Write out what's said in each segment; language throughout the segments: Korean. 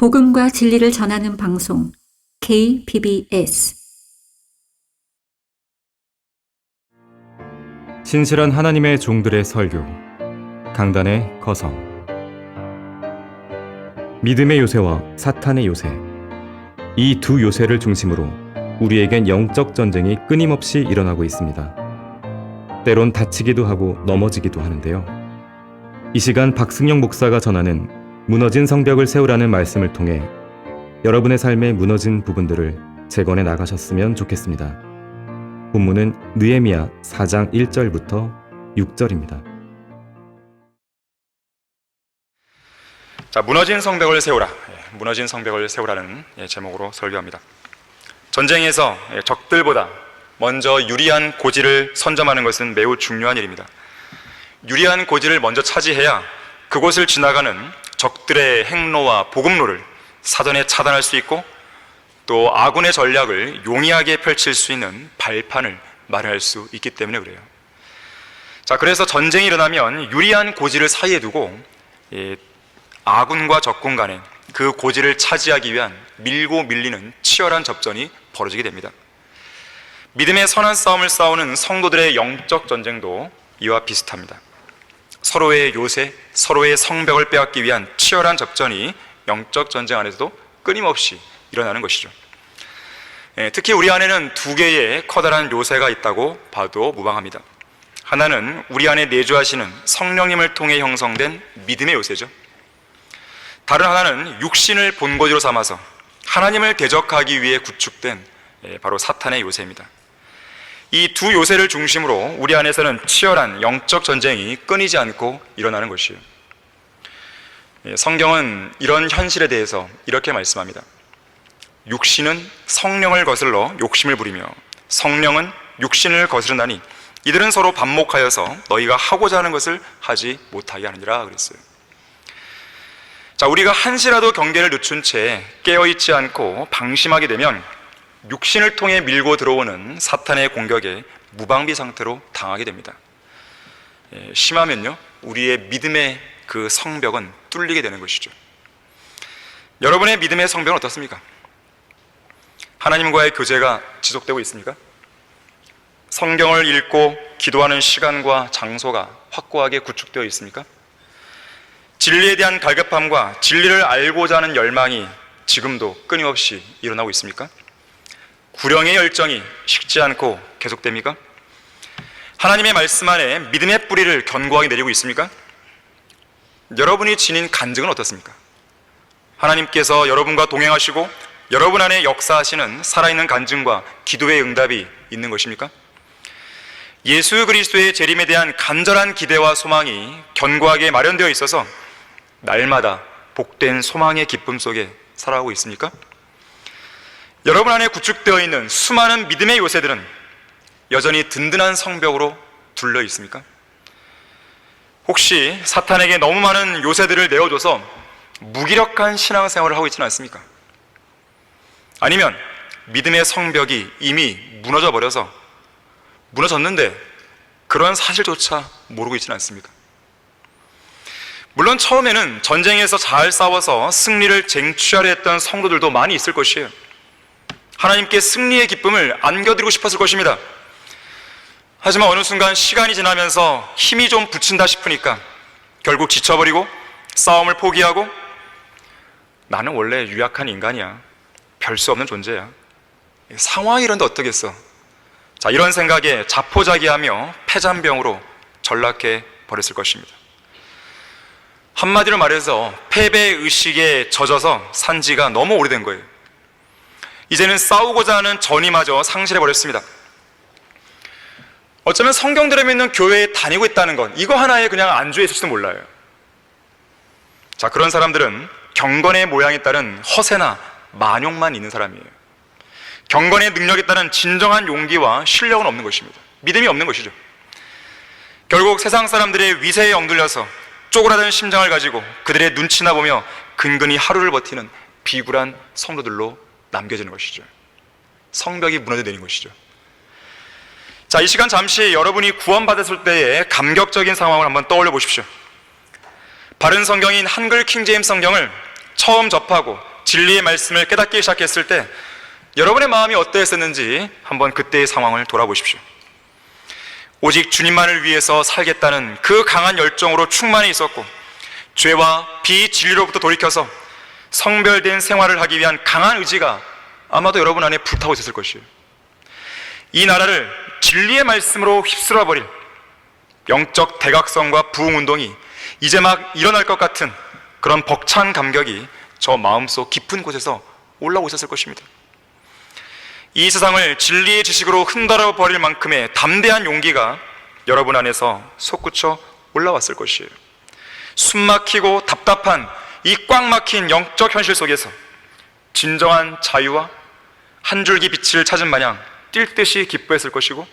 복음과 진리를 전하는 방송 KBS 신실한 하나님의 종들의 설교 강단의 거성 믿음의 요새와 사탄의 요새, 이 두 요새를 중심으로 우리에겐 영적 전쟁이 끊임없이 일어나고 있습니다. 때론 다치기도 하고 넘어지기도 하는데요. 이 시간 박승영 목사가 전하는 무너진 성벽을 세우라는 말씀을 통해 여러분의 삶에 무너진 부분들을 재건해 나가셨으면 좋겠습니다. 본문은 느헤미야 4장 1절부터 6절입니다. 자, 무너진 성벽을 세우라. 무너진 성벽을 세우라는 제목으로 설교합니다. 전쟁에서 적들보다 먼저 유리한 고지를 선점하는 것은 매우 중요한 일입니다. 유리한 고지를 먼저 차지해야 그곳을 지나가는 적들의 행로와 보급로를 사전에 차단할 수 있고, 또 아군의 전략을 용이하게 펼칠 수 있는 발판을 마련할 수 있기 때문에 그래요. 자, 그래서 전쟁이 일어나면 유리한 고지를 사이에 두고 아군과 적군 간에 그 고지를 차지하기 위한 밀고 밀리는 치열한 접전이 벌어지게 됩니다. 믿음의 선한 싸움을 싸우는 성도들의 영적 전쟁도 이와 비슷합니다. 서로의 요새, 서로의 성벽을 빼앗기 위한 치열한 접전이 영적 전쟁 안에서도 끊임없이 일어나는 것이죠. 특히 우리 안에는 두 개의 커다란 요새가 있다고 봐도 무방합니다. 하나는 우리 안에 내주하시는 성령님을 통해 형성된 믿음의 요새죠. 다른 하나는 육신을 본고지로 삼아서 하나님을 대적하기 위해 구축된 바로 사탄의 요새입니다. 이 두 요새를 중심으로 우리 안에서는 치열한 영적 전쟁이 끊이지 않고 일어나는 것이에요. 성경은 이런 현실에 대해서 이렇게 말씀합니다. 육신은 성령을 거슬러 욕심을 부리며 성령은 육신을 거스르나니 이들은 서로 반목하여서 너희가 하고자 하는 것을 하지 못하게 하느니라 그랬어요. 자, 우리가 한시라도 경계를 늦춘 채 깨어있지 않고 방심하게 되면 육신을 통해 밀고 들어오는 사탄의 공격에 무방비 상태로 당하게 됩니다. 심하면요, 우리의 믿음의 그 성벽은 뚫리게 되는 것이죠. 여러분의 믿음의 성벽은 어떻습니까? 하나님과의 교제가 지속되고 있습니까? 성경을 읽고 기도하는 시간과 장소가 확고하게 구축되어 있습니까? 진리에 대한 갈급함과 진리를 알고자 하는 열망이 지금도 끊임없이 일어나고 있습니까? 구령의 열정이 식지 않고 계속됩니까? 하나님의 말씀 안에 믿음의 뿌리를 견고하게 내리고 있습니까? 여러분이 지닌 간증은 어떻습니까? 하나님께서 여러분과 동행하시고 여러분 안에 역사하시는 살아있는 간증과 기도의 응답이 있는 것입니까? 예수 그리스도의 재림에 대한 간절한 기대와 소망이 견고하게 마련되어 있어서 날마다 복된 소망의 기쁨 속에 살아가고 있습니까? 여러분 안에 구축되어 있는 수많은 믿음의 요새들은 여전히 든든한 성벽으로 둘러 있습니까? 혹시 사탄에게 너무 많은 요새들을 내어줘서 무기력한 신앙생활을 하고 있지는 않습니까? 아니면 믿음의 성벽이 이미 무너져 버려서 무너졌는데 그런 사실조차 모르고 있지는 않습니까? 물론 처음에는 전쟁에서 잘 싸워서 승리를 쟁취하려 했던 성도들도 많이 있을 것이에요. 하나님께 승리의 기쁨을 안겨드리고 싶었을 것입니다. 하지만 어느 순간 시간이 지나면서 힘이 좀 붙인다 싶으니까 결국 지쳐버리고 싸움을 포기하고 나는 원래 유약한 인간이야, 별 수 없는 존재야, 상황이 이런데 어떻겠어, 자, 이런 생각에 자포자기하며 패잔병으로 전락해 버렸을 것입니다. 한마디로 말해서 패배의식에 젖어서 산 지가 너무 오래된 거예요. 이제는 싸우고자 하는 전의마저 상실해버렸습니다. 어쩌면 성경들을 믿는 교회에 다니고 있다는 건 이거 하나에 그냥 안주해 있을지도 몰라요. 자, 그런 사람들은 경건의 모양에 따른 허세나 만용만 있는 사람이에요. 경건의 능력에 따른 진정한 용기와 실력은 없는 것입니다. 믿음이 없는 것이죠. 결국 세상 사람들의 위세에 억눌려서 쪼그라든 심장을 가지고 그들의 눈치나 보며 근근히 하루를 버티는 비굴한 성도들로 남겨지는 것이죠. 성벽이 무너져 내린 것이죠. 자, 이 시간 잠시 여러분이 구원받았을 때의 감격적인 상황을 한번 떠올려 보십시오. 바른 성경인 한글 킹제임스 성경을 처음 접하고 진리의 말씀을 깨닫기 시작했을 때 여러분의 마음이 어떠했었는지 한번 그때의 상황을 돌아보십시오. 오직 주님만을 위해서 살겠다는 그 강한 열정으로 충만해 있었고, 죄와 비진리로부터 돌이켜서 성별된 생활을 하기 위한 강한 의지가 아마도 여러분 안에 불타고 있었을 것이에요. 이 나라를 진리의 말씀으로 휩쓸어 버릴 영적 대각성과 부흥운동이 이제 막 일어날 것 같은 그런 벅찬 감격이 저 마음속 깊은 곳에서 올라오고 있었을 것입니다. 이 세상을 진리의 지식으로 흔들어 버릴 만큼의 담대한 용기가 여러분 안에서 솟구쳐 올라왔을 것이에요. 숨막히고 답답한 이 꽉 막힌 영적 현실 속에서 진정한 자유와 한 줄기 빛을 찾은 마냥 뛸 듯이 기뻐했을 것이고,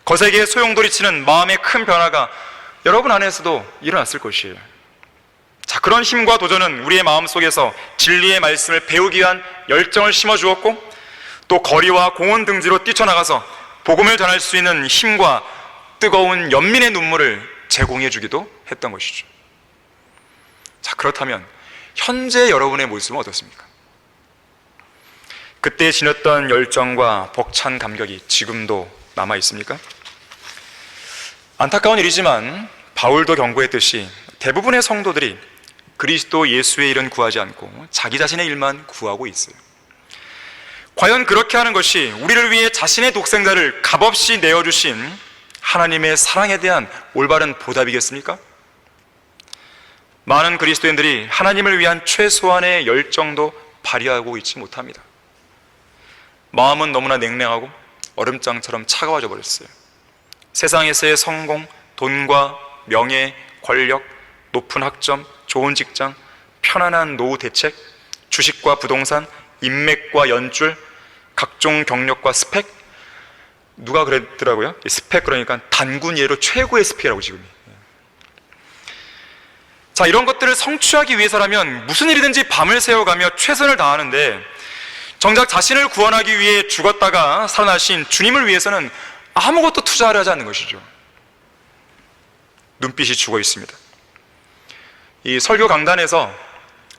거세게 소용돌이치는 마음의 큰 변화가 여러분 안에서도 일어났을 것이에요. 자, 그런 힘과 도전은 우리의 마음속에서 진리의 말씀을 배우기 위한 열정을 심어주었고, 또 거리와 공원 등지로 뛰쳐나가서 복음을 전할 수 있는 힘과 뜨거운 연민의 눈물을 제공해 주기도 했던 것이죠. 자, 그렇다면 현재 여러분의 모습은 어떻습니까? 그때 지녔던 열정과 벅찬 감격이 지금도 남아 있습니까? 안타까운 일이지만 바울도 경고했듯이 대부분의 성도들이 그리스도 예수의 일은 구하지 않고 자기 자신의 일만 구하고 있어요. 과연 그렇게 하는 것이 우리를 위해 자신의 독생자를 값없이 내어주신 하나님의 사랑에 대한 올바른 보답이겠습니까? 많은 그리스도인들이 하나님을 위한 최소한의 열정도 발휘하고 있지 못합니다. 마음은 너무나 냉랭하고 얼음장처럼 차가워져 버렸어요. 세상에서의 성공, 돈과 명예, 권력, 높은 학점, 좋은 직장, 편안한 노후 대책, 주식과 부동산, 인맥과 연줄, 각종 경력과 스펙. 누가 그랬더라고요? 스펙, 그러니까 단군 예로 최고의 스펙이라고 지금. 자, 이런 것들을 성취하기 위해서라면 무슨 일이든지 밤을 새워가며 최선을 다하는데, 정작 자신을 구원하기 위해 죽었다가 살아나신 주님을 위해서는 아무것도 투자를 하지 않는 것이죠. 눈빛이 죽어 있습니다. 이 설교 강단에서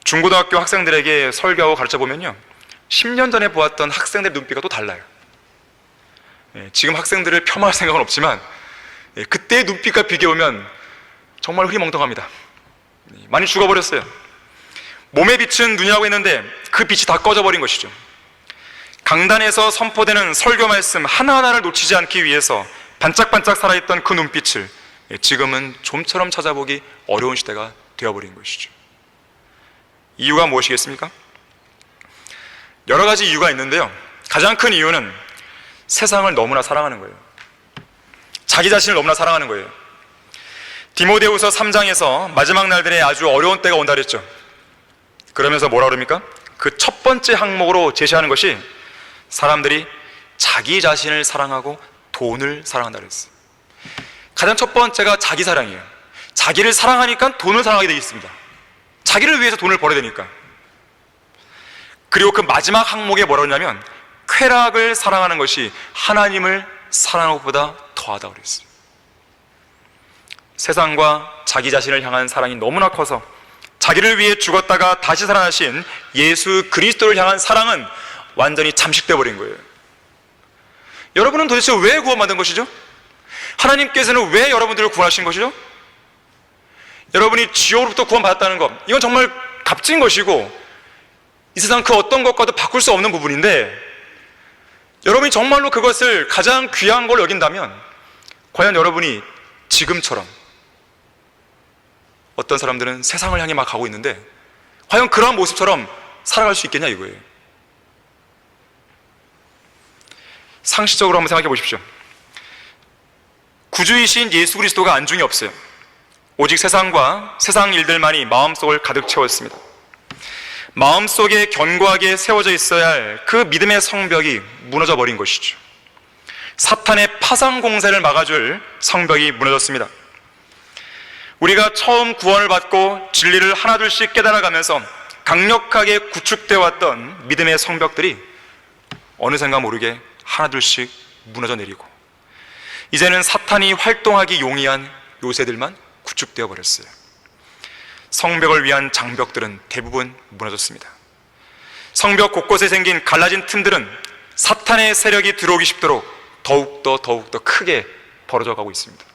중고등학교 학생들에게 설교하고 가르쳐 보면요, 10년 전에 보았던 학생들의 눈빛과 또 달라요. 지금 학생들을 폄하할 생각은 없지만 그때의 눈빛과 비교하면 정말 흐리멍텅합니다. 많이 죽어버렸어요. 몸의 빛은 눈이라고 했는데 그 빛이 다 꺼져버린 것이죠. 강단에서 선포되는 설교 말씀 하나하나를 놓치지 않기 위해서 반짝반짝 살아있던 그 눈빛을 지금은 좀처럼 찾아보기 어려운 시대가 되어버린 것이죠. 이유가 무엇이겠습니까? 여러 가지 이유가 있는데요, 가장 큰 이유는 세상을 너무나 사랑하는 거예요. 자기 자신을 너무나 사랑하는 거예요. 디모데후서 3장에서 마지막 날들에 아주 어려운 때가 온다 그랬죠. 그러면서 뭐라 그럽니까? 그 첫 번째 항목으로 제시하는 것이 사람들이 자기 자신을 사랑하고 돈을 사랑한다 그랬어요. 가장 첫 번째가 자기 사랑이에요. 자기를 사랑하니까 돈을 사랑하게 되어 있습니다. 자기를 위해서 돈을 벌어야 되니까. 그리고 그 마지막 항목에 뭐라고 하냐면 쾌락을 사랑하는 것이 하나님을 사랑하는 것보다 더하다고 그랬어요. 세상과 자기 자신을 향한 사랑이 너무나 커서 자기를 위해 죽었다가 다시 살아나신 예수 그리스도를 향한 사랑은 완전히 잠식되어 버린 거예요. 여러분은 도대체 왜 구원받은 것이죠? 하나님께서는 왜 여러분들을 구원하신 것이죠? 여러분이 지옥으로부터 구원받았다는 것, 이건 정말 값진 것이고 이 세상 그 어떤 것과도 바꿀 수 없는 부분인데, 여러분이 정말로 그것을 가장 귀한 걸로 여긴다면 과연 여러분이 지금처럼, 어떤 사람들은 세상을 향해 막 가고 있는데 과연 그러한 모습처럼 살아갈 수 있겠냐 이거예요. 상식적으로 한번 생각해 보십시오. 구주이신 예수 그리스도가 안중에 없어요. 오직 세상과 세상 일들만이 마음속을 가득 채웠습니다. 마음속에 견고하게 세워져 있어야 할 그 믿음의 성벽이 무너져 버린 것이죠. 사탄의 파상 공세를 막아줄 성벽이 무너졌습니다. 우리가 처음 구원을 받고 진리를 하나둘씩 깨달아가면서 강력하게 구축되어 왔던 믿음의 성벽들이 어느샌가 모르게 하나둘씩 무너져 내리고, 이제는 사탄이 활동하기 용이한 요새들만 구축되어 버렸어요. 성벽을 위한 장벽들은 대부분 무너졌습니다. 성벽 곳곳에 생긴 갈라진 틈들은 사탄의 세력이 들어오기 쉽도록 더욱더 크게 벌어져 가고 있습니다.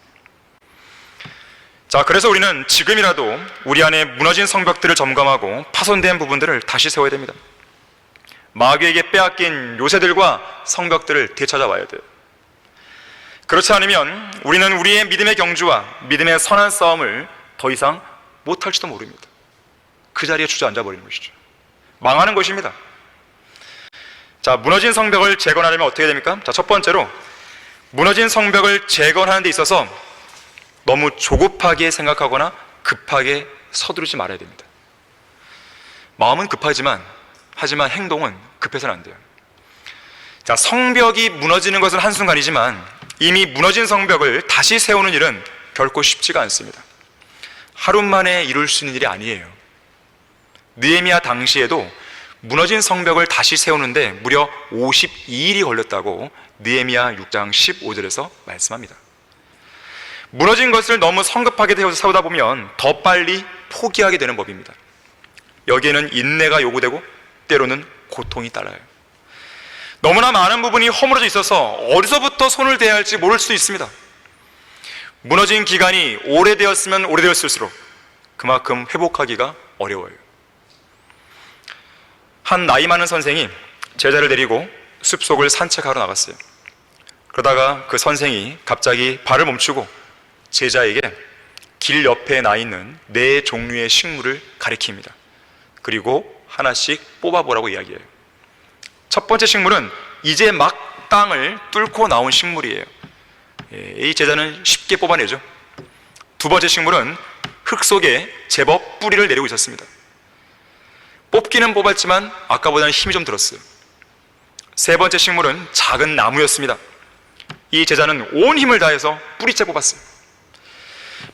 자, 그래서 우리는 지금이라도 우리 안에 무너진 성벽들을 점검하고 파손된 부분들을 다시 세워야 됩니다. 마귀에게 빼앗긴 요새들과 성벽들을 되찾아와야 돼요. 그렇지 않으면 우리는 우리의 믿음의 경주와 믿음의 선한 싸움을 더 이상 못할지도 모릅니다. 그 자리에 주저앉아 버리는 것이죠. 망하는 것입니다. 자, 무너진 성벽을 재건하려면 어떻게 됩니까? 자, 첫 번째로 무너진 성벽을 재건하는 데 있어서 너무 조급하게 생각하거나 급하게 서두르지 말아야 됩니다. 마음은 급하지만 하지만 행동은 급해서는 안 돼요. 자, 성벽이 무너지는 것은 한순간이지만 이미 무너진 성벽을 다시 세우는 일은 결코 쉽지가 않습니다. 하루 만에 이룰 수 있는 일이 아니에요. 느헤미야 당시에도 무너진 성벽을 다시 세우는데 무려 52일이 걸렸다고 느헤미야 6장 15절에서 말씀합니다. 무너진 것을 너무 성급하게 세우다 보면 더 빨리 포기하게 되는 법입니다. 여기에는 인내가 요구되고 때로는 고통이 따라요. 너무나 많은 부분이 허물어져 있어서 어디서부터 손을 대야 할지 모를 수도 있습니다. 무너진 기간이 오래되었으면 오래되었을수록 그만큼 회복하기가 어려워요. 한 나이 많은 선생이 제자를 데리고 숲속을 산책하러 나갔어요. 그러다가 그 선생이 갑자기 발을 멈추고 제자에게 길 옆에 나 있는 4종류의 식물을 가리킵니다. 그리고 하나씩 뽑아보라고 이야기해요. 첫 번째 식물은 이제 막 땅을 뚫고 나온 식물이에요. 이 제자는 쉽게 뽑아내죠. 두 번째 식물은 흙 속에 제법 뿌리를 내리고 있었습니다. 뽑기는 뽑았지만 아까보다는 힘이 좀 들었어요. 세 번째 식물은 작은 나무였습니다. 이 제자는 온 힘을 다해서 뿌리째 뽑았어요.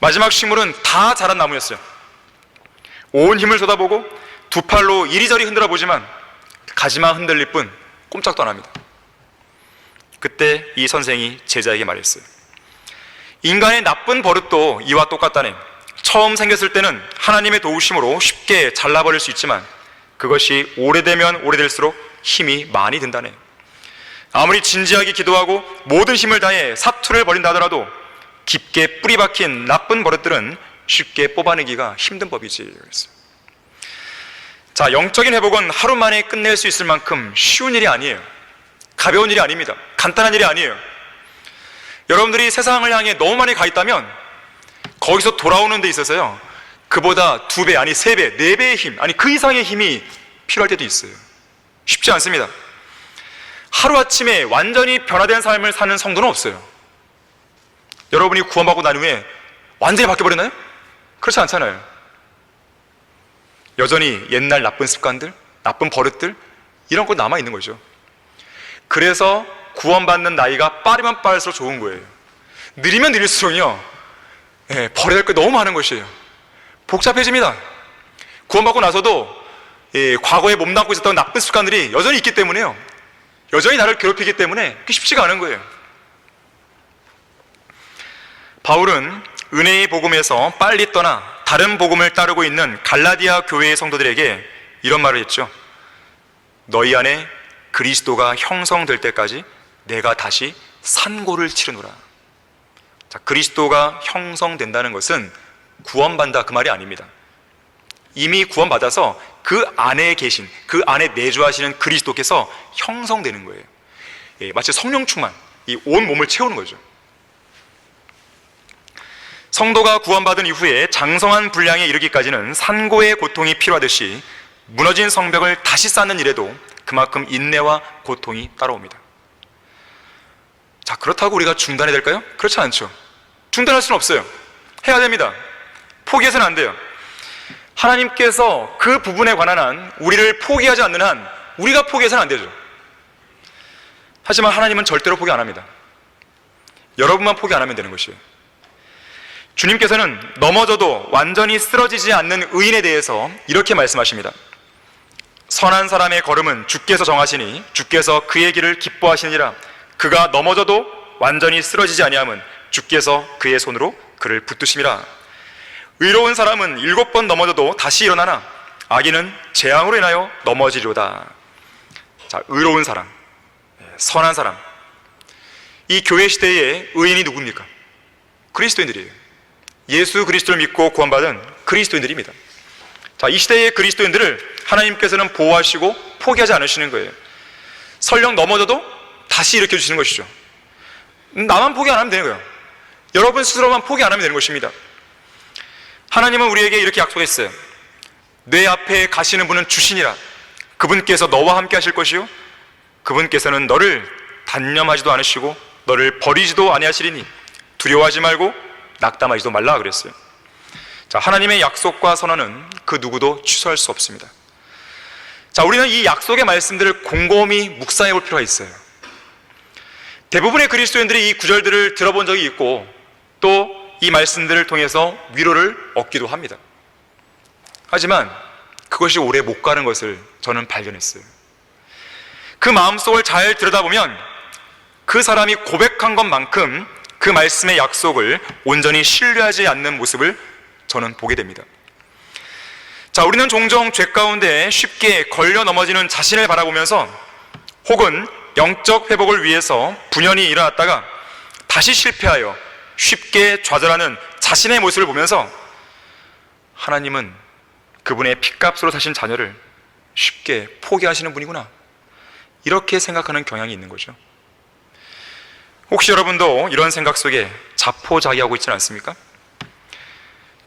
마지막 식물은 다 자란 나무였어요. 온 힘을 쏟아보고 두 팔로 이리저리 흔들어 보지만 가지만 흔들릴 뿐 꼼짝도 안 합니다. 그때 이 선생이 제자에게 말했어요. 인간의 나쁜 버릇도 이와 똑같다네. 처음 생겼을 때는 하나님의 도우심으로 쉽게 잘라버릴 수 있지만 그것이 오래되면 오래될수록 힘이 많이 든다네. 아무리 진지하게 기도하고 모든 힘을 다해 사투를 벌인다 하더라도 깊게 뿌리 박힌 나쁜 버릇들은 쉽게 뽑아내기가 힘든 법이지. 자, 영적인 회복은 하루 만에 끝낼 수 있을 만큼 쉬운 일이 아니에요. 가벼운 일이 아닙니다. 간단한 일이 아니에요. 여러분들이 세상을 향해 너무 많이 가 있다면 거기서 돌아오는 데 있어서요, 그보다 2배, 아니 3배, 4배의 힘, 아니 그 이상의 힘이 필요할 때도 있어요. 쉽지 않습니다. 하루아침에 완전히 변화된 삶을 사는 성도는 없어요. 여러분이 구원받고 난 후에 완전히 바뀌어버렸나요? 그렇지 않잖아요. 여전히 옛날 나쁜 습관들, 나쁜 버릇들, 이런 거 남아있는 거죠. 그래서 구원받는 나이가 빠르면 빠를수록 좋은 거예요. 느리면 느릴수록요, 버려야 할 게 너무 많은 것이에요. 복잡해집니다. 구원받고 나서도 과거에 몸담고 있었던 나쁜 습관들이 여전히 있기 때문에요, 여전히 나를 괴롭히기 때문에 그게 쉽지가 않은 거예요. 바울은 은혜의 복음에서 빨리 떠나 다른 복음을 따르고 있는 갈라디아 교회의 성도들에게 이런 말을 했죠. 너희 안에 그리스도가 형성될 때까지 내가 다시 산고를 치르노라. 자, 그리스도가 형성된다는 것은 구원받는다, 그 말이 아닙니다. 이미 구원받아서 그 안에 계신, 그 안에 내주하시는 그리스도께서 형성되는 거예요. 마치 성령 충만, 이 온 몸을 채우는 거죠. 성도가 구원받은 이후에 장성한 분량에 이르기까지는 산고의 고통이 필요하듯이 무너진 성벽을 다시 쌓는 일에도 그만큼 인내와 고통이 따라옵니다. 자, 그렇다고 우리가 중단해야 될까요? 그렇지 않죠. 중단할 수는 없어요. 해야 됩니다. 포기해서는 안 돼요. 하나님께서 그 부분에 관한 한 우리를 포기하지 않는 한 우리가 포기해서는 안 되죠. 하지만 하나님은 절대로 포기 안 합니다. 여러분만 포기 안 하면 되는 것이에요. 주님께서는 넘어져도 완전히 쓰러지지 않는 의인에 대해서 이렇게 말씀하십니다. 선한 사람의 걸음은 주께서 정하시니 주께서 그의 길을 기뻐하시니라. 그가 넘어져도 완전히 쓰러지지 아니함은 주께서 그의 손으로 그를 붙드심이라. 의로운 사람은 7번 넘어져도 다시 일어나나 악인은 재앙으로 인하여 넘어지리로다. 자, 의로운 사람, 선한 사람. 이 교회 시대의 의인이 누굽니까? 그리스도인들이에요. 예수 그리스도를 믿고 구원받은 그리스도인들입니다. 자, 이 시대의 그리스도인들을 하나님께서는 보호하시고 포기하지 않으시는 거예요. 설령 넘어져도 다시 일으켜 주시는 것이죠. 나만 포기 안 하면 되는 거예요. 여러분 스스로만 포기 안 하면 되는 것입니다. 하나님은 우리에게 이렇게 약속했어요. 내 앞에 가시는 분은 주시니라. 그분께서 너와 함께 하실 것이요, 그분께서는 너를 단념하지도 않으시고 너를 버리지도 아니하시리니 두려워하지 말고 낙담하지도 말라 그랬어요. 자, 하나님의 약속과 선언은 그 누구도 취소할 수 없습니다. 자, 우리는 이 약속의 말씀들을 곰곰이 묵상해 볼 필요가 있어요. 대부분의 그리스도인들이 이 구절들을 들어본 적이 있고 또 이 말씀들을 통해서 위로를 얻기도 합니다. 하지만 그것이 오래 못 가는 것을 저는 발견했어요. 그 마음속을 잘 들여다보면 그 사람이 고백한 것만큼 그 말씀의 약속을 온전히 신뢰하지 않는 모습을 저는 보게 됩니다. 자, 우리는 종종 죄 가운데 쉽게 걸려 넘어지는 자신을 바라보면서 혹은 영적 회복을 위해서 분연히 일어났다가 다시 실패하여 쉽게 좌절하는 자신의 모습을 보면서 하나님은 그분의 핏값으로 사신 자녀를 쉽게 포기하시는 분이구나, 이렇게 생각하는 경향이 있는 거죠. 혹시 여러분도 이런 생각 속에 자포자기하고 있지는 않습니까?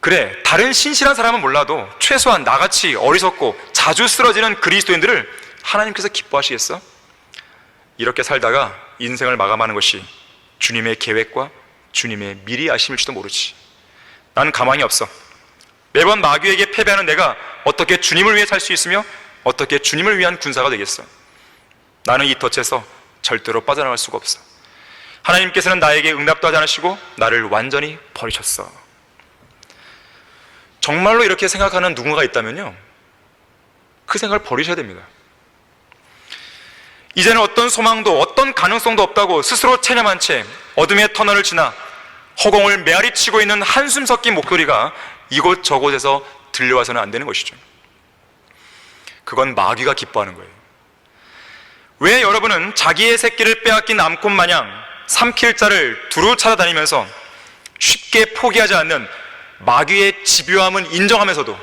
그래, 다른 신실한 사람은 몰라도 최소한 나같이 어리석고 자주 쓰러지는 그리스도인들을 하나님께서 기뻐하시겠어? 이렇게 살다가 인생을 마감하는 것이 주님의 계획과 주님의 미리 아심일지도 모르지. 나는 가망이 없어. 매번 마귀에게 패배하는 내가 어떻게 주님을 위해 살 수 있으며 어떻게 주님을 위한 군사가 되겠어? 나는 이 덫에서 절대로 빠져나갈 수가 없어. 하나님께서는 나에게 응답도 하지 않으시고 나를 완전히 버리셨어. 정말로 이렇게 생각하는 누군가가 있다면요, 그 생각을 버리셔야 됩니다. 이제는 어떤 소망도 어떤 가능성도 없다고 스스로 체념한 채 어둠의 터널을 지나 허공을 메아리 치고 있는 한숨 섞인 목소리가 이곳저곳에서 들려와서는 안 되는 것이죠. 그건 마귀가 기뻐하는 거예요. 왜 여러분은 자기의 새끼를 빼앗긴 암컷 마냥 삼킬 자를 두루 찾아다니면서 쉽게 포기하지 않는 마귀의 집요함은 인정하면서도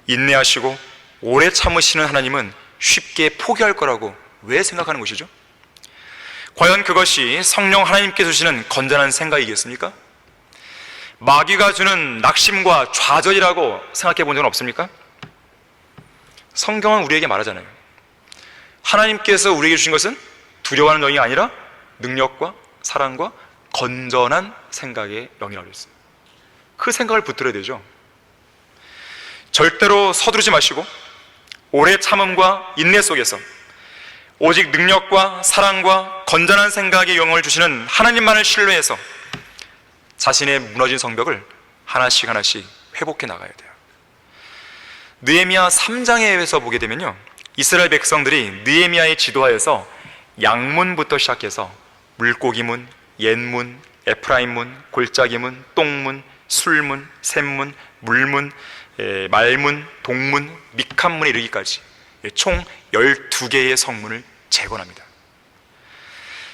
인내하시고 오래 참으시는 하나님은 쉽게 포기할 거라고 왜 생각하는 것이죠? 과연 그것이 성령 하나님께서 주시는 건전한 생각이겠습니까? 마귀가 주는 낙심과 좌절이라고 생각해 본 적은 없습니까? 성경은 우리에게 말하잖아요. 하나님께서 우리에게 주신 것은 두려워하는 영이 아니라 능력과 사랑과 건전한 생각의 영이라고 했어요. 그 생각을 붙들어야 되죠. 절대로 서두르지 마시고 오래 참음과 인내 속에서 오직 능력과 사랑과 건전한 생각의 영을 주시는 하나님만을 신뢰해서 자신의 무너진 성벽을 하나씩 하나씩 회복해 나가야 돼요. 느헤미야 3장에서 보게 되면요, 이스라엘 백성들이 느헤미야의 지도하에서 양문부터 시작해서 물고기문, 옛문, 에프라임문, 골짜기문, 똥문, 술문, 샘문, 물문, 말문, 동문, 미칸문에 이르기까지 총 12개의 성문을 재건합니다.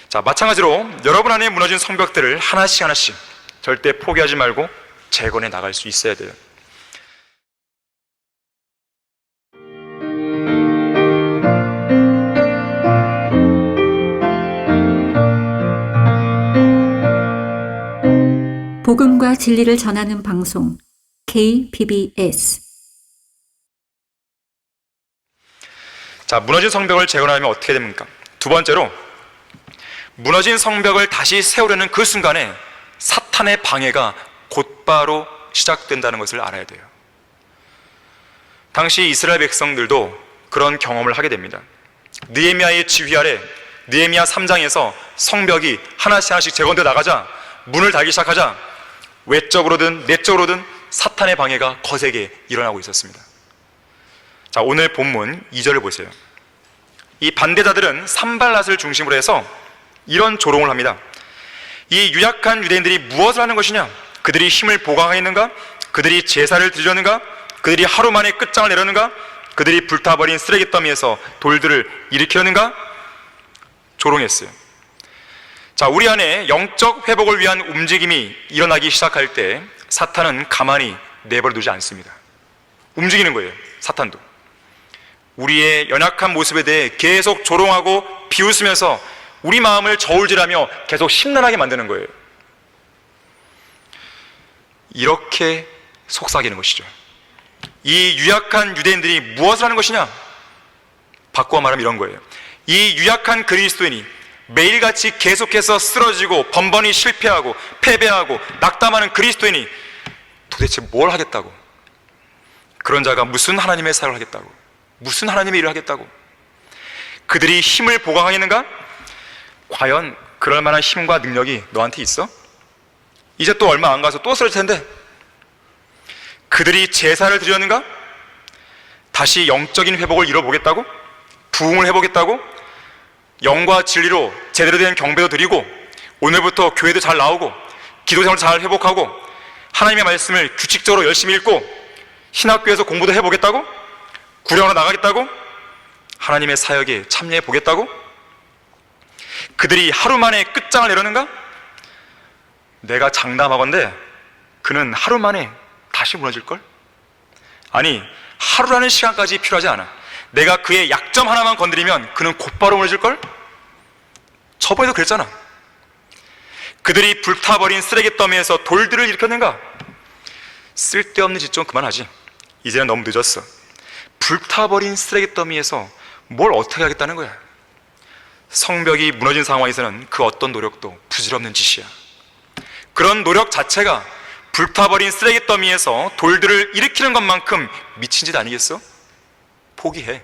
자, 마찬가지로 여러분 안에 무너진 성벽들을 하나씩 하나씩 절대 포기하지 말고 재건해 나갈 수 있어야 돼요. 복음과 진리를 전하는 방송 KBS. 자, 무너진 성벽을 재건하면 어떻게 됩니까? 두 번째로, 무너진 성벽을 다시 세우려는 그 순간에 사탄의 방해가 곧바로 시작된다는 것을 알아야 돼요. 당시 이스라엘 백성들도 그런 경험을 하게 됩니다. 느헤미야의 지휘 아래 느헤미야 3장에서 성벽이 하나씩 하나씩 재건되어 나가자, 문을 달기 시작하자 외적으로든 내적으로든 사탄의 방해가 거세게 일어나고 있었습니다. 자, 오늘 본문 2절을 보세요. 이 반대자들은 산발랏을 중심으로 해서 이런 조롱을 합니다. 이 유약한 유대인들이 무엇을 하는 것이냐? 그들이 힘을 보강하겠는가? 그들이 제사를 드리려는가? 그들이 하루 만에 끝장을 내려는가? 그들이 불타버린 쓰레기 더미에서 돌들을 일으키려는가? 조롱했어요. 자, 우리 안에 영적 회복을 위한 움직임이 일어나기 시작할 때 사탄은 가만히 내버려 두지 않습니다. 움직이는 거예요, 사탄도. 우리의 연약한 모습에 대해 계속 조롱하고 비웃으면서 우리 마음을 저울질하며 계속 심란하게 만드는 거예요. 이렇게 속삭이는 것이죠. 이 유약한 유대인들이 무엇을 하는 것이냐? 바꾸어 말하면 이런 거예요. 이 유약한 그리스도인이 매일같이 계속해서 쓰러지고 번번이 실패하고 패배하고 낙담하는 그리스도인이 도대체 뭘 하겠다고? 그런 자가 무슨 하나님의 사역을 하겠다고? 무슨 하나님의 일을 하겠다고? 그들이 힘을 보강하겠는가? 과연 그럴 만한 힘과 능력이 너한테 있어? 이제 또 얼마 안 가서 또 쓰러질 텐데. 그들이 제사를 드렸는가? 다시 영적인 회복을 이뤄보겠다고? 부흥을 해보겠다고? 영과 진리로 제대로 된 경배도 드리고 오늘부터 교회도 잘 나오고 기도생활도 잘 회복하고 하나님의 말씀을 규칙적으로 열심히 읽고 신학교에서 공부도 해보겠다고? 구령으로 나가겠다고? 하나님의 사역에 참여해 보겠다고? 그들이 하루 만에 끝장을 내려는가? 내가 장담하건대 그는 하루 만에 다시 무너질걸? 아니, 하루라는 시간까지 필요하지 않아. 내가 그의 약점 하나만 건드리면 그는 곧바로 무너질걸? 저번에도 그랬잖아. 그들이 불타버린 쓰레기 더미에서 돌들을 일으켰는가? 쓸데없는 짓 좀 그만하지. 이제는 너무 늦었어. 불타버린 쓰레기 더미에서 뭘 어떻게 하겠다는 거야? 성벽이 무너진 상황에서는 그 어떤 노력도 부질없는 짓이야. 그런 노력 자체가 불타버린 쓰레기 더미에서 돌들을 일으키는 것만큼 미친 짓 아니겠어? 포기해.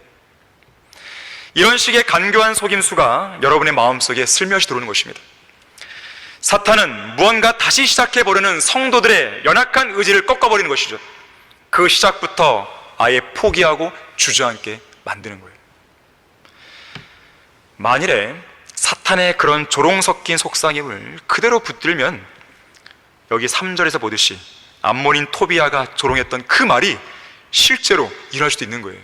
이런 식의 간교한 속임수가 여러분의 마음속에 슬며시 들어오는 것입니다. 사탄은 무언가 다시 시작해보려는 성도들의 연약한 의지를 꺾어버리는 것이죠. 그 시작부터 아예 포기하고 주저앉게 만드는 거예요. 만일에 사탄의 그런 조롱 섞인 속삭임을 그대로 붙들면 여기 3절에서 보듯이 암몬인 토비아가 조롱했던 그 말이 실제로 일어날 수도 있는 거예요.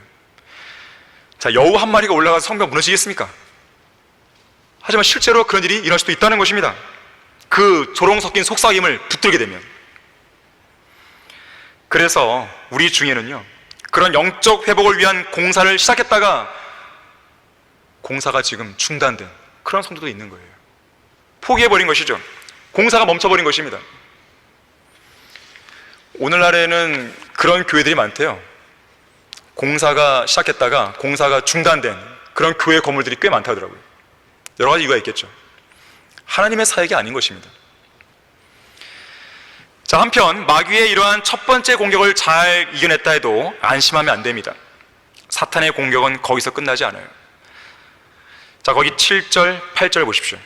자, 여우 한 마리가 올라가서 성벽 무너지겠습니까? 하지만 실제로 그런 일이 일어날 수도 있다는 것입니다. 그 조롱 섞인 속삭임을 붙들게 되면. 그래서 우리 중에는요, 그런 영적 회복을 위한 공사를 시작했다가 공사가 지금 중단된 그런 성도도 있는 거예요. 포기해버린 것이죠. 공사가 멈춰버린 것입니다. 오늘날에는 그런 교회들이 많대요. 공사가 시작했다가 공사가 중단된 그런 교회 건물들이 꽤 많다더라고요. 여러 가지 이유가 있겠죠. 하나님의 사역이 아닌 것입니다. 자, 한편 마귀의 이러한 첫 번째 공격을 잘 이겨냈다 해도 안심하면 안 됩니다. 사탄의 공격은 거기서 끝나지 않아요. 자, 거기 7절, 8절 보십시오.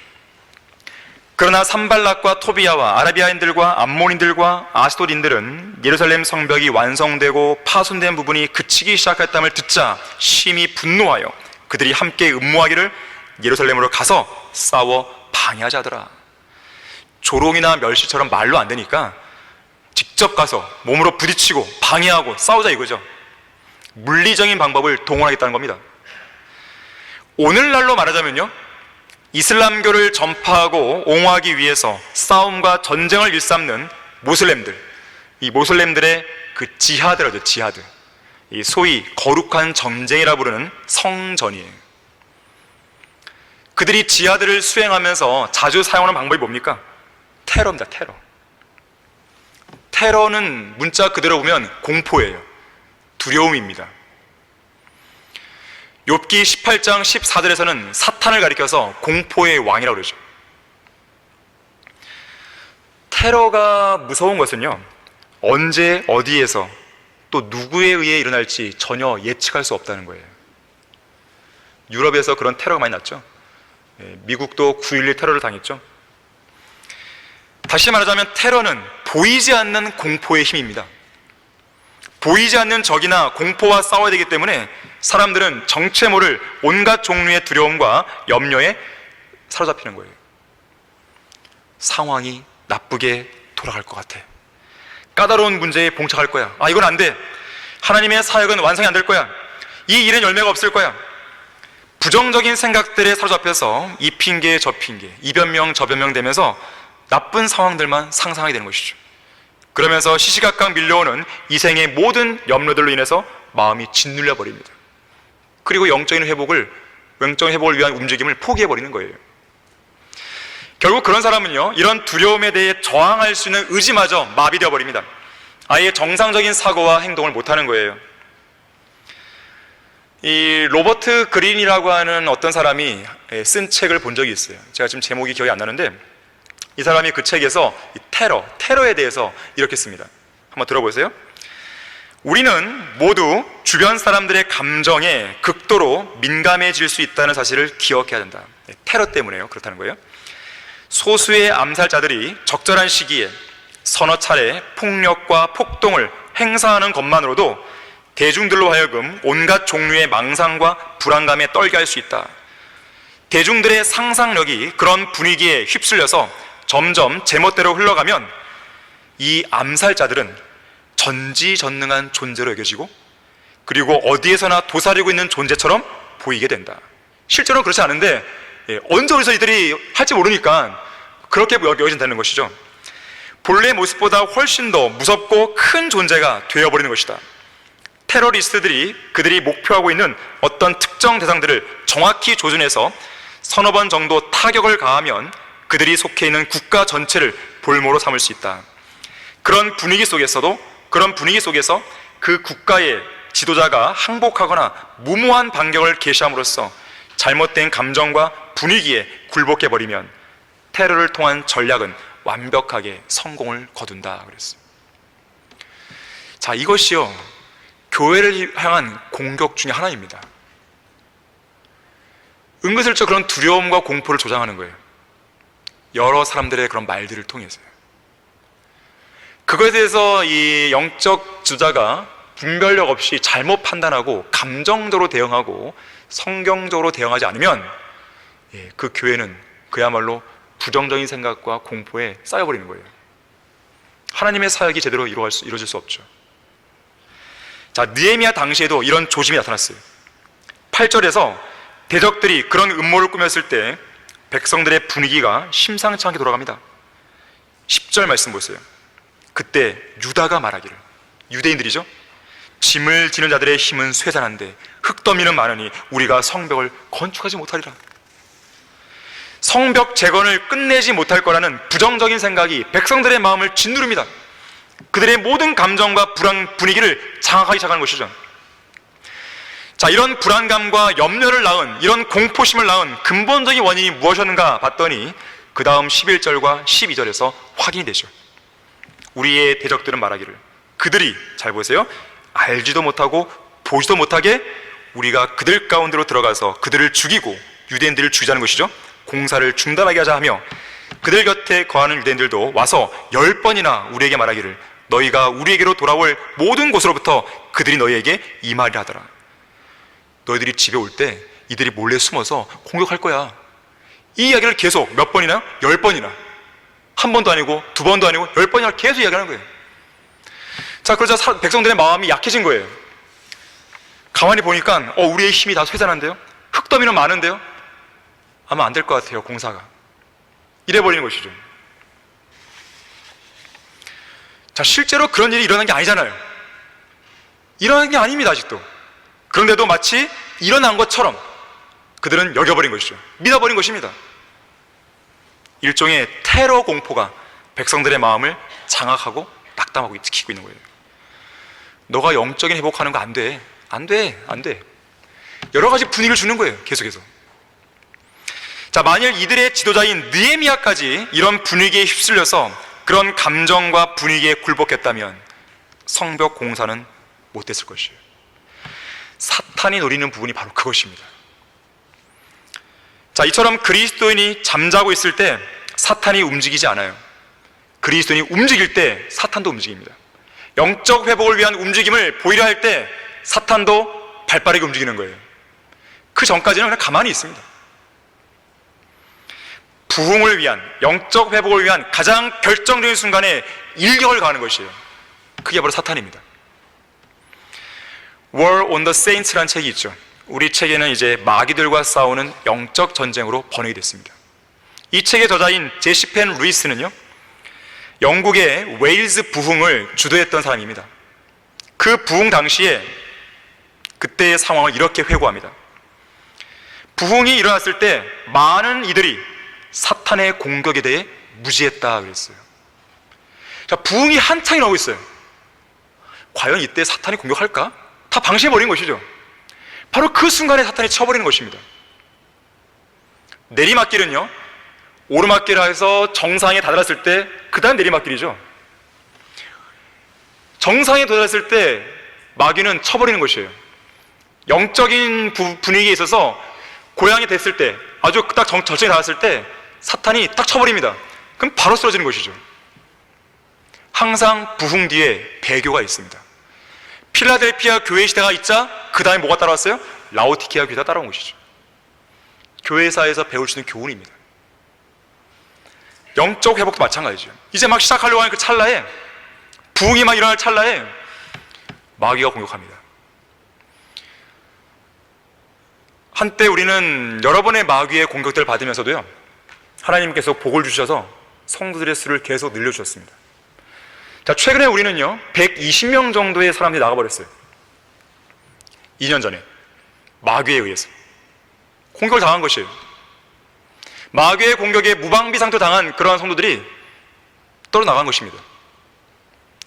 그러나 산발락과 토비아와 아라비아인들과 암몬인들과 아스돗인들은 예루살렘 성벽이 완성되고 파손된 부분이 그치기 시작했다함을 듣자 심히 분노하여 그들이 함께 음모하기를 예루살렘으로 가서 싸워 방해하자 하더라. 조롱이나 멸시처럼 말로 안 되니까 직접 가서 몸으로 부딪히고 방해하고 싸우자 이거죠. 물리적인 방법을 동원하겠다는 겁니다. 오늘날로 말하자면요, 이슬람교를 전파하고 옹호하기 위해서 싸움과 전쟁을 일삼는 모슬렘들, 이 모슬렘들의 그 지하드라죠. 지하드, 이 소위 거룩한 전쟁이라 부르는 성전이에요. 그들이 지하드를 수행하면서 자주 사용하는 방법이 뭡니까? 테러입니다. 테러. 테러는 문자 그대로 보면 공포예요. 두려움입니다. 욥기 18장 14절에서는 사탄을 가리켜서 공포의 왕이라고 그러죠. 테러가 무서운 것은요, 언제 어디에서 또 누구에 의해 일어날지 전혀 예측할 수 없다는 거예요. 유럽에서 그런 테러가 많이 났죠. 미국도 9.11 테러를 당했죠. 다시 말하자면 테러는 보이지 않는 공포의 힘입니다. 보이지 않는 적이나 공포와 싸워야 되기 때문에 사람들은 정체 모를 온갖 종류의 두려움과 염려에 사로잡히는 거예요. 상황이 나쁘게 돌아갈 것 같아. 까다로운 문제에 봉착할 거야. 아, 이건 안 돼. 하나님의 사역은 완성이 안 될 거야. 이 일엔 열매가 없을 거야. 부정적인 생각들에 사로잡혀서 이 핑계 저 핑계, 이 변명 저 변명 되면서 나쁜 상황들만 상상하게 되는 것이죠. 그러면서 시시각각 밀려오는 이 생의 모든 염려들로 인해서 마음이 짓눌려 버립니다. 그리고 영적인 회복을 위한 움직임을 포기해 버리는 거예요. 결국 그런 사람은요, 이런 두려움에 대해 저항할 수 있는 의지마저 마비되어 버립니다. 아예 정상적인 사고와 행동을 못하는 거예요. 이 로버트 그린이라고 하는 어떤 사람이 쓴 책을 본 적이 있어요. 제가 지금 제목이 기억이 안 나는데, 이 사람이 그 책에서 이 테러에 대해서 이렇게 씁니다. 한번 들어보세요. 우리는 모두 주변 사람들의 감정에 극도로 민감해질 수 있다는 사실을 기억해야 된다. 테러 때문에요. 그렇다는 거예요. 소수의 암살자들이 적절한 시기에 서너 차례 폭력과 폭동을 행사하는 것만으로도 대중들로 하여금 온갖 종류의 망상과 불안감에 떨게 할 수 있다. 대중들의 상상력이 그런 분위기에 휩쓸려서 점점 제멋대로 흘러가면 이 암살자들은 전지전능한 존재로 여겨지고, 그리고 어디에서나 도사리고 있는 존재처럼 보이게 된다. 실제로는 그렇지 않은데 언제 어디서 이들이 할지 모르니까 그렇게 여겨진다는 것이죠. 본래 모습보다 훨씬 더 무섭고 큰 존재가 되어버리는 것이다. 테러리스트들이 그들이 목표하고 있는 어떤 특정 대상들을 정확히 조준해서 서너 번 정도 타격을 가하면 그들이 속해 있는 국가 전체를 볼모로 삼을 수 있다. 그런 분위기 속에서 그 국가의 지도자가 항복하거나 무모한 반격을 개시함으로써 잘못된 감정과 분위기에 굴복해버리면 테러를 통한 전략은 완벽하게 성공을 거둔다 그랬어요. 자, 이것이요, 교회를 향한 공격 중에 하나입니다. 은근슬쩍 그런 두려움과 공포를 조장하는 거예요. 여러 사람들의 그런 말들을 통해서요. 그것에 대해서 이 영적 지도자가 분별력 없이 잘못 판단하고 감정적으로 대응하고 성경적으로 대응하지 않으면 그 교회는 그야말로 부정적인 생각과 공포에 쌓여버리는 거예요. 하나님의 사역이 제대로 이루어질 수 없죠. 자, 느헤미야 당시에도 이런 조짐이 나타났어요. 8절에서 대적들이 그런 음모를 꾸몄을 때 백성들의 분위기가 심상치 않게 돌아갑니다. 10절 말씀 보세요. 그때 유다가 말하기를, 유대인들이죠, 짐을 지는 자들의 힘은 쇠잔한데 흙더미는 많으니 우리가 성벽을 건축하지 못하리라. 성벽 재건을 끝내지 못할 거라는 부정적인 생각이 백성들의 마음을 짓누릅니다. 그들의 모든 감정과 불안 분위기를 장악하기 시작하는 것이죠. 자, 이런 불안감과 염려를 낳은, 이런 공포심을 낳은 근본적인 원인이 무엇이었는가 봤더니 그 다음 11절과 12절에서 확인이 되죠. 우리의 대적들은 말하기를, 그들이, 잘 보세요, 알지도 못하고 보지도 못하게 우리가 그들 가운데로 들어가서 그들을 죽이고 유대인들을 죽이자는 것이죠. 공사를 중단하게 하자 하며, 그들 곁에 거하는 유대인들도 와서 10번이나 우리에게 말하기를, 너희가 우리에게로 돌아올 모든 곳으로부터 그들이 너희에게 이 말을 하더라. 너희들이 집에 올 때 이들이 몰래 숨어서 공격할 거야. 이 이야기를 계속 몇 번이나? 10번이나. 한 번도 아니고 두 번도 아니고 10번이나 계속 이야기하는 거예요. 자, 그러자 백성들의 마음이 약해진 거예요. 가만히 보니까 우리의 힘이 다 쇠잔한데요, 흙더미는 많은데요, 아마 안 될 것 같아요, 공사가. 이래버리는 것이죠. 자, 실제로 그런 일이 일어난 게 아니잖아요. 일어난 게 아닙니다, 아직도. 그런데도 마치 일어난 것처럼 그들은 여겨버린 것이죠. 믿어버린 것입니다. 일종의 테러 공포가 백성들의 마음을 장악하고 낙담하고 지키고 있는 거예요. 너가 영적인 회복하는 거 안 돼. 안 돼. 안 돼. 여러 가지 분위기를 주는 거예요, 계속해서. 자, 만일 이들의 지도자인 느헤미야까지 이런 분위기에 휩쓸려서 그런 감정과 분위기에 굴복했다면 성벽 공사는 못됐을 것이에요. 사탄이 노리는 부분이 바로 그것입니다. 자, 이처럼 그리스도인이 잠자고 있을 때 사탄이 움직이지 않아요. 그리스도인이 움직일 때 사탄도 움직입니다. 영적 회복을 위한 움직임을 보이려 할 때 사탄도 발빠르게 움직이는 거예요. 그 전까지는 그냥 가만히 있습니다. 부흥을 위한, 영적 회복을 위한 가장 결정적인 순간에 일격을 가하는 것이에요. 그게 바로 사탄입니다. War on the Saints라는 책이 있죠. 우리 책에는 이제 마귀들과 싸우는 영적 전쟁으로 번역이 됐습니다. 이 책의 저자인 제시 펜 루이스는요, 영국의 웨일즈 부흥을 주도했던 사람입니다. 그 부흥 당시에 그때의 상황을 이렇게 회고합니다. 부흥이 일어났을 때 많은 이들이 사탄의 공격에 대해 무지했다 그랬어요. 자, 부흥이 한창이 나오고 있어요. 과연 이때 사탄이 공격할까? 다 방심해버린 것이죠. 바로 그 순간에 사탄이 쳐버리는 것입니다. 내리막길은요, 오르막길을 해서 정상에 다다랐을 때 그 다음 내리막길이죠. 정상에 도달했을 때 마귀는 쳐버리는 것이에요. 영적인 분위기에 있어서 고향이 됐을 때, 아주 딱 절정에 닿았을 때 사탄이 딱 쳐버립니다. 그럼 바로 쓰러지는 것이죠. 항상 부흥 뒤에 배교가 있습니다. 필라델피아 교회 시대가 있자 그 다음에 뭐가 따라왔어요? 라오디케아 교회가 따라온 것이죠. 교회사에서 배울 수 있는 교훈입니다. 영적 회복도 마찬가지죠. 이제 막 시작하려고 하는 그 찰나에, 부흥이 막 일어날 찰나에 마귀가 공격합니다. 한때 우리는 여러 번의 마귀의 공격들을 받으면서도요, 하나님께서 복을 주셔서 성도들의 수를 계속 늘려주셨습니다. 자, 최근에 우리는요 120명 정도의 사람들이 나가버렸어요. 2년 전에 마귀에 의해서 공격을 당한 것이에요. 마귀의 공격에 무방비 상태 당한 그러한 성도들이 떨어나간 것입니다.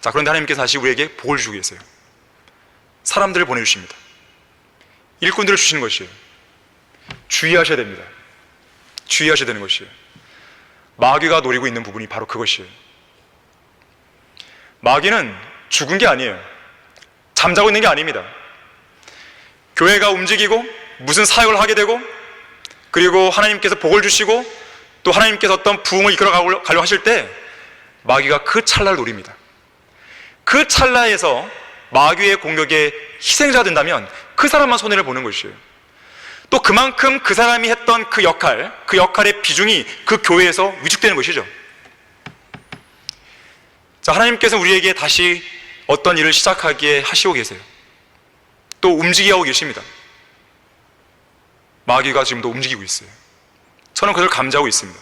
자, 그런데 하나님께서 다시 우리에게 복을 주고 계세요. 사람들을 보내주십니다. 일꾼들을 주시는 것이에요. 주의하셔야 됩니다. 주의하셔야 되는 것이에요. 마귀가 노리고 있는 부분이 바로 그것이에요. 마귀는 죽은 게 아니에요. 잠자고 있는 게 아닙니다. 교회가 움직이고 무슨 사역을 하게 되고, 그리고 하나님께서 복을 주시고 또 하나님께서 어떤 부흥을 이끌어 가려고 하실 때 마귀가 그 찰나를 노립니다. 그 찰나에서 마귀의 공격에 희생자가 된다면 그 사람만 손해를 보는 것이에요. 또 그만큼 그 사람이 했던 그 역할의 비중이 그 교회에서 위축되는 것이죠. 자, 하나님께서 우리에게 다시 어떤 일을 시작하기에 하시고 계세요. 또 움직이게 하고 계십니다. 마귀가 지금도 움직이고 있어요. 저는 그걸 감지하고 있습니다.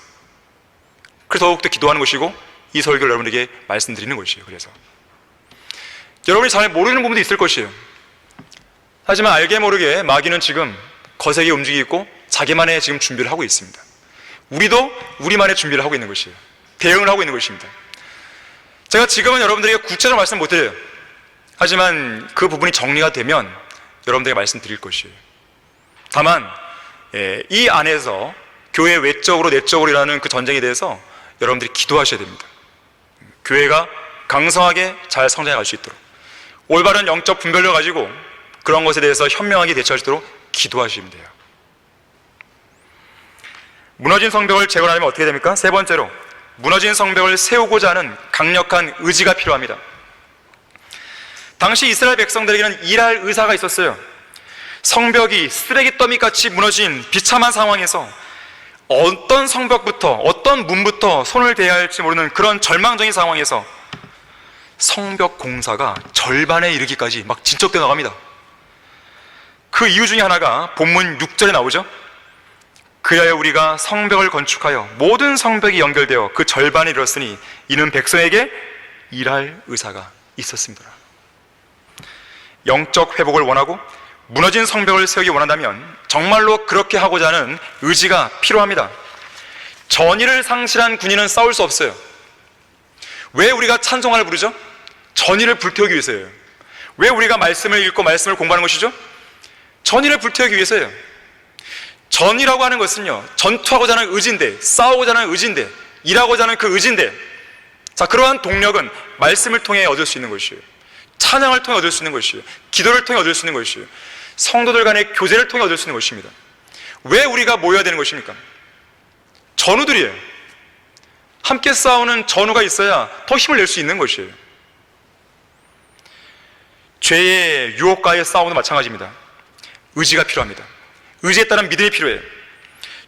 그래서 더욱더 기도하는 것이고 이 설교를 여러분에게 말씀드리는 것이에요. 그래서 여러분이 잘 모르는 부분도 있을 것이에요. 하지만 알게 모르게 마귀는 지금 거세게 움직이고 있고 자기만의 지금 준비를 하고 있습니다. 우리도 우리만의 준비를 하고 있는 것이에요. 대응을 하고 있는 것입니다. 제가 지금은 여러분들에게 구체적으로 말씀 못 드려요. 하지만 그 부분이 정리가 되면 여러분들에게 말씀드릴 것이에요. 다만 이 안에서 교회 외적으로 내적으로 일어나는 그 전쟁에 대해서 여러분들이 기도하셔야 됩니다. 교회가 강성하게 잘 성장해 갈 수 있도록, 올바른 영적 분별력을 가지고 그런 것에 대해서 현명하게 대처할 수 있도록 기도하시면 돼요. 무너진 성벽을 재건하려면 어떻게 됩니까? 세 번째로, 무너진 성벽을 세우고자 하는 강력한 의지가 필요합니다. 당시 이스라엘 백성들에게는 일할 의사가 있었어요. 성벽이 쓰레기 더미같이 무너진 비참한 상황에서 어떤 성벽부터, 어떤 문부터 손을 대야 할지 모르는 그런 절망적인 상황에서 성벽 공사가 절반에 이르기까지 막 진척되어 나갑니다. 그 이유 중에 하나가 본문 6절에 나오죠. 그리하여 우리가 성벽을 건축하여 모든 성벽이 연결되어 그 절반에 이르렀으니 이는 백성에게 일할 의사가 있었습니다. 영적 회복을 원하고 무너진 성벽을 세우기 원한다면 정말로 그렇게 하고자 하는 의지가 필요합니다. 전의를 상실한 군인은 싸울 수 없어요. 왜 우리가 찬송가를 부르죠? 전의를 불태우기 위해서예요. 왜 우리가 말씀을 읽고 말씀을 공부하는 것이죠? 전의를 불태우기 위해서예요. 전이라고 하는 것은요, 전투하고자 하는 의지인데, 싸우고자 하는 의지인데, 일하고자 하는 그 의지인데, 자, 그러한 동력은 말씀을 통해 얻을 수 있는 것이에요. 찬양을 통해 얻을 수 있는 것이에요. 기도를 통해 얻을 수 있는 것이에요. 성도들 간의 교제를 통해 얻을 수 있는 것입니다. 왜 우리가 모여야 되는 것입니까? 전우들이에요. 함께 싸우는 전우가 있어야 더 힘을 낼 수 있는 것이에요. 죄의 유혹과의 싸움도 마찬가지입니다. 의지가 필요합니다. 의지에 따른 믿음이 필요해요.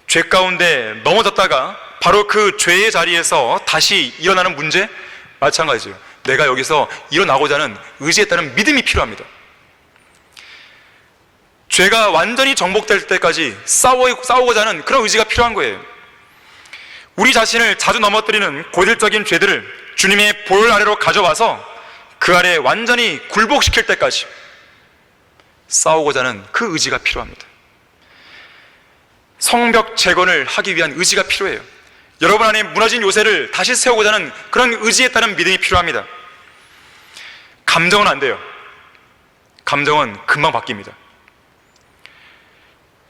죄 가운데 넘어졌다가 바로 그 죄의 자리에서 다시 일어나는 문제, 마찬가지예요. 내가 여기서 일어나고자 하는 의지에 따른 믿음이 필요합니다. 죄가 완전히 정복될 때까지 싸우고자 하는 그런 의지가 필요한 거예요. 우리 자신을 자주 넘어뜨리는 고질적인 죄들을 주님의 볼 아래로 가져와서 그 아래 완전히 굴복시킬 때까지 싸우고자 하는 그 의지가 필요합니다. 성벽 재건을 하기 위한 의지가 필요해요. 여러분 안에 무너진 요새를 다시 세우고자 하는 그런 의지에 따른 믿음이 필요합니다. 감정은 안 돼요. 감정은 금방 바뀝니다.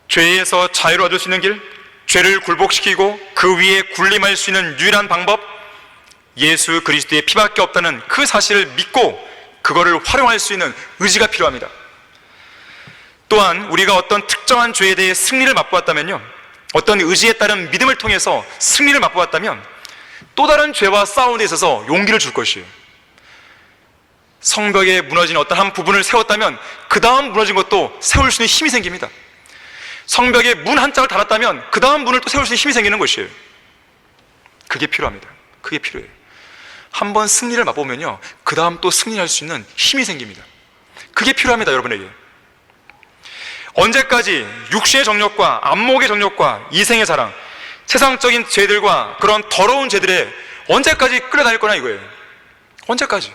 죄에서 자유를 얻을 수 있는 길, 죄를 굴복시키고 그 위에 군림할 수 있는 유일한 방법, 예수 그리스도의 피밖에 없다는 그 사실을 믿고 그거를 활용할 수 있는 의지가 필요합니다. 또한 우리가 어떤 특정한 죄에 대해 승리를 맛보았다면요, 어떤 의지에 따른 믿음을 통해서 승리를 맛보았다면 또 다른 죄와 싸우는 데 있어서 용기를 줄 것이에요. 성벽에 무너진 어떤 한 부분을 세웠다면 그 다음 무너진 것도 세울 수 있는 힘이 생깁니다. 성벽에 문 한 짝을 달았다면 그 다음 문을 또 세울 수 있는 힘이 생기는 것이에요. 그게 필요합니다. 그게 필요해요. 한번 승리를 맛보면요, 그 다음 또 승리할 수 있는 힘이 생깁니다. 그게 필요합니다, 여러분에게. 언제까지 육신의 정욕과 안목의 정욕과 이생의 자랑, 세상적인 죄들과 그런 더러운 죄들에 언제까지 끌려다닐 거나 이거예요. 언제까지?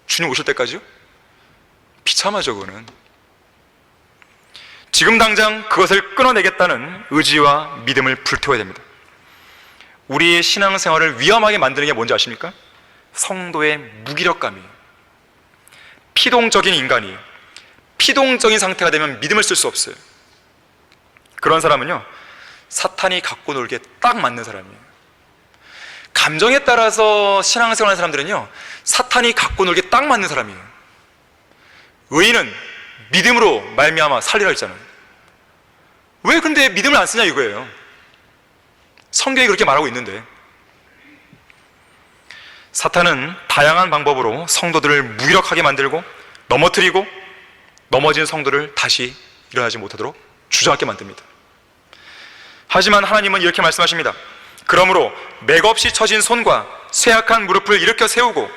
주님 오실 때까지요? 비참하죠, 그거는. 지금 당장 그것을 끊어내겠다는 의지와 믿음을 불태워야 됩니다. 우리의 신앙생활을 위험하게 만드는 게 뭔지 아십니까? 성도의 무기력감이에요. 피동적인 인간이에요. 피동적인 상태가 되면 믿음을 쓸 수 없어요. 그런 사람은요, 사탄이 갖고 놀기에 딱 맞는 사람이에요. 감정에 따라서 신앙생활하는 사람들은요, 사탄이 갖고 놀기에 딱 맞는 사람이에요. 의인은 믿음으로 말미암아 살리라 했잖아요. 왜 근데 믿음을 안 쓰냐 이거예요. 성경이 그렇게 말하고 있는데. 사탄은 다양한 방법으로 성도들을 무기력하게 만들고 넘어뜨리고 넘어진 성도를 다시 일어나지 못하도록 주저앉게 만듭니다. 하지만 하나님은 이렇게 말씀하십니다. 그러므로 맥없이 처진 손과 쇠약한 무릎을 일으켜 세우고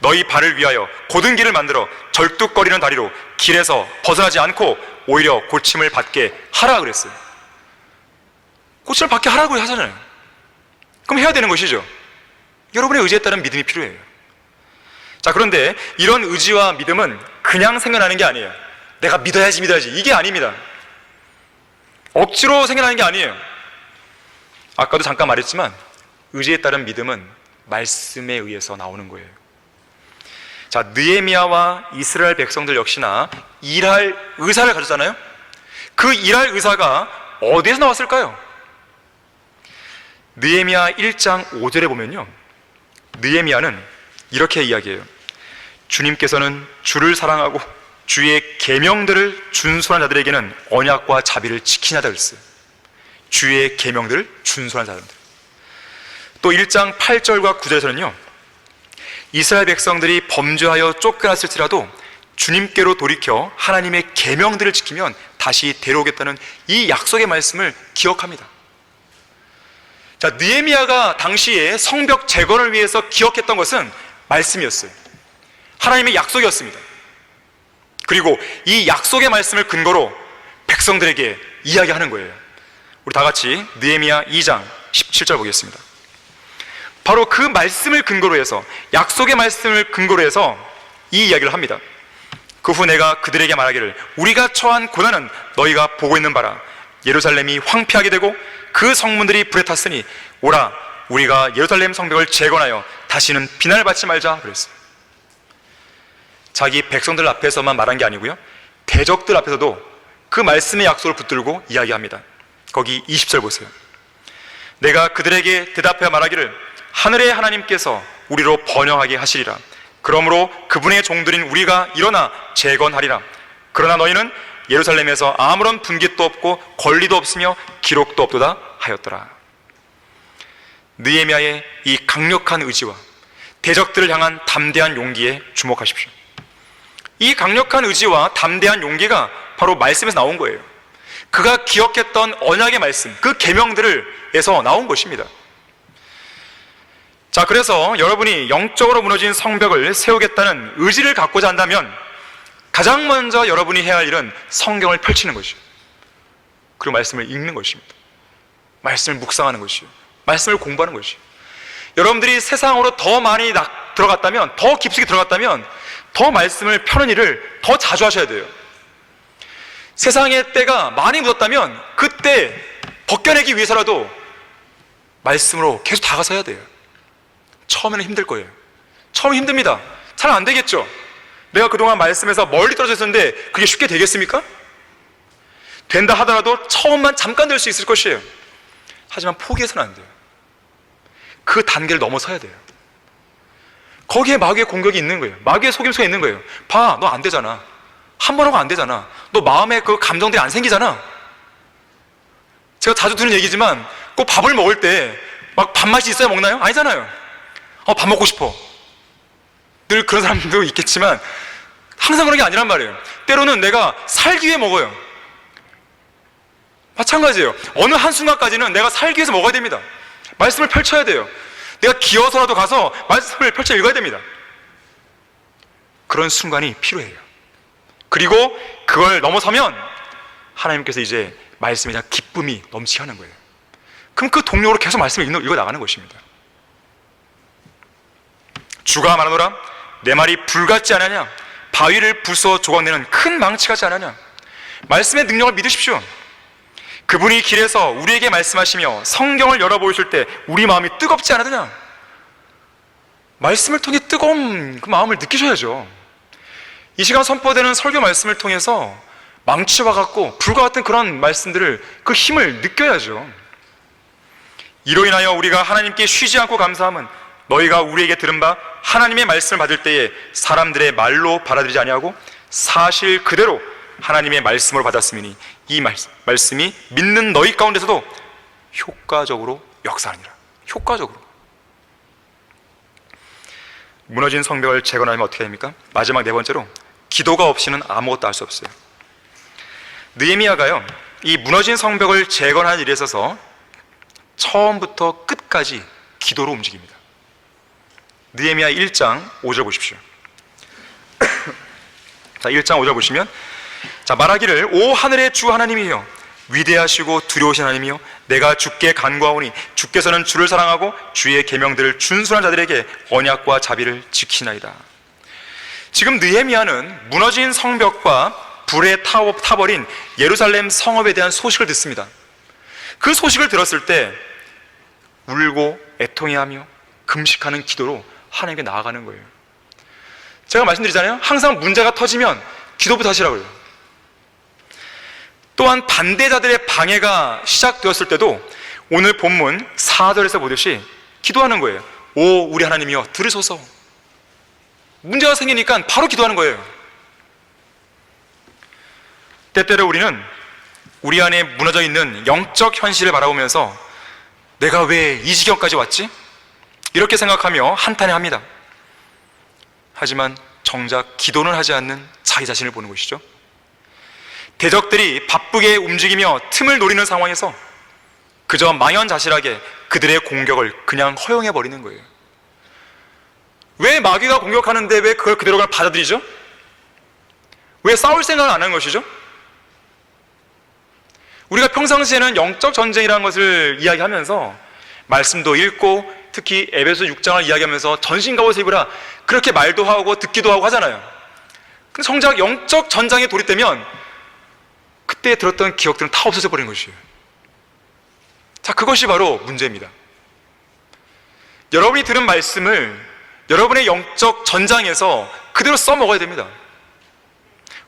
너희 발을 위하여 곧은 길을 만들어 절뚝거리는 다리로 길에서 벗어나지 않고 오히려 고침을 받게 하라 그랬어요. 고침을 받게 하라고 하잖아요. 그럼 해야 되는 것이죠. 여러분의 의지에 따른 믿음이 필요해요. 자, 그런데 이런 의지와 믿음은 그냥 생겨나는 게 아니에요. 내가 믿어야지 이게 아닙니다. 억지로 생겨나는 게 아니에요. 아까도 잠깐 말했지만 의지에 따른 믿음은 말씀에 의해서 나오는 거예요. 자, 느헤미야와 이스라엘 백성들 역시나 일할 의사를 가졌잖아요. 그 일할 의사가 어디에서 나왔을까요? 느헤미야 1장 5절에 보면요, 느헤미야는 이렇게 이야기해요. 주님께서는 주를 사랑하고 주의 계명들을 준수한 자들에게는 언약과 자비를 지키냐다 그랬어요. 주의 계명들을 준수한 자들. 또 1장 8절과 9절에서는요, 이스라엘 백성들이 범죄하여 쫓겨났을지라도 주님께로 돌이켜 하나님의 계명들을 지키면 다시 데려오겠다는 이 약속의 말씀을 기억합니다. 자, 느헤미야가 당시에 성벽 재건을 위해서 기억했던 것은 말씀이었어요. 하나님의 약속이었습니다. 그리고 이 약속의 말씀을 근거로 백성들에게 이야기하는 거예요. 우리 다 같이 느헤미야 2장 17절 보겠습니다. 바로 그 말씀을 근거로 해서, 약속의 말씀을 근거로 해서 이 이야기를 합니다. 그 후 내가 그들에게 말하기를 우리가 처한 고난은 너희가 보고 있는 바라. 예루살렘이 황폐하게 되고 그 성문들이 불에 탔으니 오라 우리가 예루살렘 성벽을 재건하여 다시는 비난을 받지 말자 그랬어요. 자기 백성들 앞에서만 말한 게 아니고요, 대적들 앞에서도 그 말씀의 약속을 붙들고 이야기합니다. 거기 20절 보세요. 내가 그들에게 대답하여 말하기를 하늘의 하나님께서 우리로 번영하게 하시리라. 그러므로 그분의 종들인 우리가 일어나 재건하리라. 그러나 너희는 예루살렘에서 아무런 분깃도 없고 권리도 없으며 기록도 없도다 하였더라. 느헤미야의 이 강력한 의지와 대적들을 향한 담대한 용기에 주목하십시오. 이 강력한 의지와 담대한 용기가 바로 말씀에서 나온 거예요. 그가 기억했던 언약의 말씀, 그 계명들에서 나온 것입니다. 자, 그래서 여러분이 영적으로 무너진 성벽을 세우겠다는 의지를 갖고자 한다면 가장 먼저 여러분이 해야 할 일은 성경을 펼치는 것이죠. 그리고 말씀을 읽는 것입니다. 말씀을 묵상하는 것이요, 말씀을 공부하는 것이요. 여러분들이 세상으로 더 많이 들어갔다면, 더 깊숙이 들어갔다면 더 말씀을 펴는 일을 더 자주 하셔야 돼요. 세상의 때가 많이 묻었다면 그때 벗겨내기 위해서라도 말씀으로 계속 다가서야 돼요. 처음에는 힘들 거예요. 처음 힘듭니다. 잘 안 되겠죠. 내가 그동안 말씀에서 멀리 떨어져 있었는데 그게 쉽게 되겠습니까? 된다 하더라도 처음만 잠깐 될 수 있을 것이에요. 하지만 포기해서는 안 돼요. 그 단계를 넘어서야 돼요. 거기에 마귀의 공격이 있는 거예요. 마귀의 속임수가 있는 거예요. 봐, 너 안 되잖아. 한 번 하고 안 되잖아. 너 마음에 그 감정들이 안 생기잖아. 제가 자주 듣는 얘기지만 꼭 밥을 먹을 때 막 밥맛이 있어야 먹나요? 아니잖아요. 밥 먹고 싶어. 늘 그런 사람도 있겠지만 항상 그런 게 아니란 말이에요. 때로는 내가 살기 위해 먹어요. 마찬가지예요. 어느 한순간까지는 내가 살기 위해서 먹어야 됩니다. 말씀을 펼쳐야 돼요. 내가 기어서라도 가서 말씀을 펼쳐 읽어야 됩니다. 그런 순간이 필요해요. 그리고 그걸 넘어서면 하나님께서 이제 말씀에 대한 기쁨이 넘치게 하는 거예요. 그럼 그 동력으로 계속 말씀을 읽어 나가는 것입니다. 주가 말하노라, 내 말이 불같지 않으냐? 바위를 부숴 조각내는 큰 망치 같지 않으냐? 말씀의 능력을 믿으십시오. 그분이 길에서 우리에게 말씀하시며 성경을 열어보실 때 우리 마음이 뜨겁지 않으느냐? 말씀을 통해 뜨거운 그 마음을 느끼셔야죠. 이 시간 선포되는 설교 말씀을 통해서 망치와 같고 불과 같은 그런 말씀들을, 그 힘을 느껴야죠. 이로 인하여 우리가 하나님께 쉬지 않고 감사함은 너희가 우리에게 들은 바 하나님의 말씀을 받을 때에 사람들의 말로 받아들이지 아니하고 사실 그대로 하나님의 말씀으로 받았으니 이 말씀이 믿는 너희 가운데서도 효과적으로 역사하니라. 효과적으로. 무너진 성벽을 재건하면 어떻게 됩니까? 마지막 네 번째로, 기도가 없이는 아무것도 할 수 없어요. 느헤미야가요, 이 무너진 성벽을 재건하는 일에 있어서 처음부터 끝까지 기도로 움직입니다. 느헤미야 1장 5절 보십시오. 자, 1장 5절 보시면, 자, 말하기를 오 하늘의 주 하나님이여, 위대하시고 두려우신 하나님이여, 내가 주께 간구하오니 주께서는 주를 사랑하고 주의 계명들을 준수한 자들에게 언약과 자비를 지키나이다. 지금 느헤미야는 무너진 성벽과 불에 타버린 예루살렘 성읍에 대한 소식을 듣습니다. 그 소식을 들었을 때 울고 애통해하며 금식하는 기도로 하나님께 나아가는 거예요. 제가 말씀드리잖아요. 항상 문제가 터지면 기도부터 하시라고요. 또한 반대자들의 방해가 시작되었을 때도 오늘 본문 4절에서 보듯이 기도하는 거예요. 오 우리 하나님이여 들으소서. 문제가 생기니까 바로 기도하는 거예요. 때때로 우리는 우리 안에 무너져 있는 영적 현실을 바라보면서 내가 왜 이 지경까지 왔지? 이렇게 생각하며 한탄해합니다. 하지만 정작 기도는 하지 않는 자기 자신을 보는 것이죠. 대적들이 바쁘게 움직이며 틈을 노리는 상황에서 그저 망연자실하게 그들의 공격을 그냥 허용해버리는 거예요. 왜 마귀가 공격하는데 왜 그걸 그대로 그냥 받아들이죠? 왜 싸울 생각을 안 하는 것이죠? 우리가 평상시에는 영적 전쟁이라는 것을 이야기하면서 말씀도 읽고 특히 에베소 6장을 이야기하면서 전신갑옷을 입으라 그렇게 말도 하고 듣기도 하고 하잖아요. 근데 정작 영적 전장에 돌입되면 그때 들었던 기억들은 다 없어져 버린 것이에요. 자, 그것이 바로 문제입니다. 여러분이 들은 말씀을 여러분의 영적 전장에서 그대로 써먹어야 됩니다.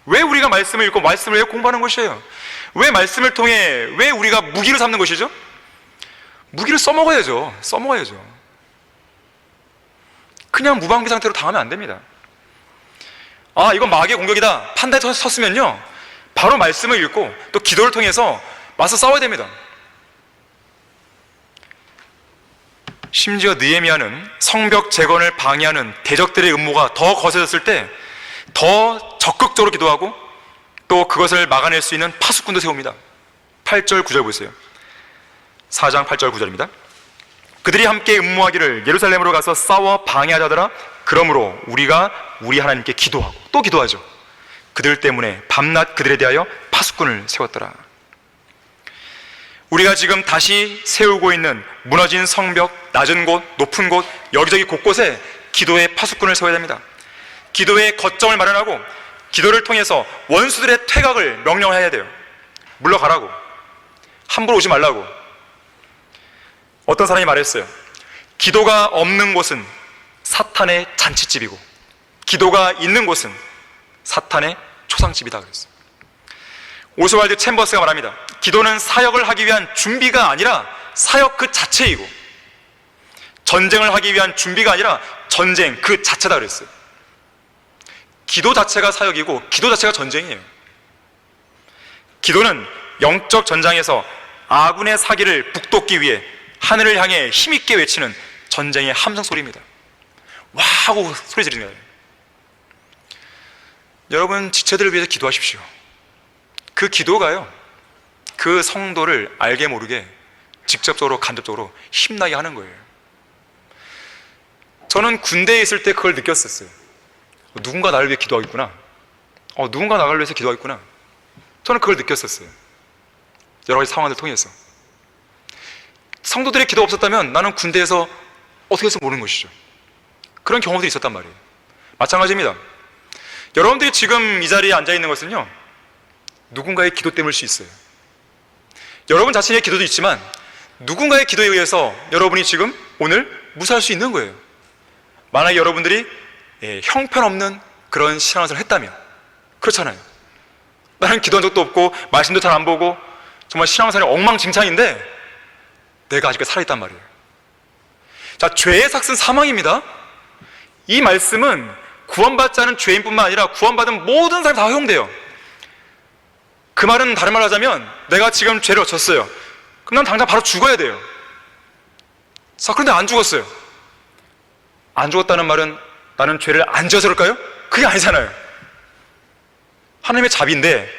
왜 우리가 말씀을 읽고 말씀을 왜 공부하는 것이에요? 왜 말씀을 통해 왜 우리가 무기를 삼는 것이죠? 무기를 써먹어야죠. 써먹어야죠. 그냥 무방비 상태로 당하면 안 됩니다. 아, 이건 마귀의 공격이다 판단에 섰으면요 바로 말씀을 읽고 또 기도를 통해서 맞서 싸워야 됩니다. 심지어 느헤미야는 성벽 재건을 방해하는 대적들의 음모가 더 거세졌을 때 더 적극적으로 기도하고 또 그것을 막아낼 수 있는 파수꾼도 세웁니다. 8절 9절 보세요. 4장 8절 9절입니다. 그들이 함께 음모하기를 예루살렘으로 가서 싸워 방해하자더라. 그러므로 우리가 우리 하나님께 기도하고 또 기도하죠. 그들 때문에 밤낮 그들에 대하여 파수꾼을 세웠더라. 우리가 지금 다시 세우고 있는 무너진 성벽, 낮은 곳, 높은 곳, 여기저기 곳곳에 기도의 파수꾼을 세워야 됩니다. 기도의 거점을 마련하고 기도를 통해서 원수들의 퇴각을 명령해야 돼요. 물러가라고, 함부로 오지 말라고. 어떤 사람이 말했어요. 기도가 없는 곳은 사탄의 잔치집이고 기도가 있는 곳은 사탄의 초상집이다 그랬어요. 오스왈드 챔버스가 말합니다. 기도는 사역을 하기 위한 준비가 아니라 사역 그 자체이고 전쟁을 하기 위한 준비가 아니라 전쟁 그 자체다 그랬어요. 기도 자체가 사역이고 기도 자체가 전쟁이에요. 기도는 영적 전장에서 아군의 사기를 북돋기 위해 하늘을 향해 힘있게 외치는 전쟁의 함성 소리입니다. 와 하고 소리 지르는 거예요. 여러분, 지체들을 위해서 기도하십시오. 그 기도가요, 그 성도를 알게 모르게 직접적으로 간접적으로 힘나게 하는 거예요. 저는 군대에 있을 때 그걸 느꼈었어요. 누군가 나를 위해 기도하겠구나. 누군가 나를 위해서 기도하겠구나. 저는 그걸 느꼈었어요. 여러 가지 상황을 통해서. 성도들의 기도가 없었다면 나는 군대에서 어떻게 해서 모르는 것이죠. 그런 경험들이 있었단 말이에요. 마찬가지입니다. 여러분들이 지금 이 자리에 앉아 있는 것은요, 누군가의 기도 때문일 수 있어요. 여러분 자신의 기도도 있지만 누군가의 기도에 의해서 여러분이 지금 오늘 무사할 수 있는 거예요. 만약에 여러분들이 형편없는 그런 신앙생활을 했다면, 그렇잖아요. 나는 기도한 적도 없고 말씀도 잘 안 보고 정말 신앙생활이 엉망진창인데 내가 아직까지 살아있단 말이에요. 자, 죄의 삭은 사망입니다. 이 말씀은 구원받지 않은 죄인뿐만 아니라 구원받은 모든 사람이 다 허용돼요. 그 말은 다른 말로 하자면 내가 지금 죄를 졌어요. 그럼 난 당장 바로 죽어야 돼요. 자, 그런데 안 죽었어요. 안 죽었다는 말은 나는 죄를 안 지어서 그럴까요? 그게 아니잖아요. 하나님의 자비인데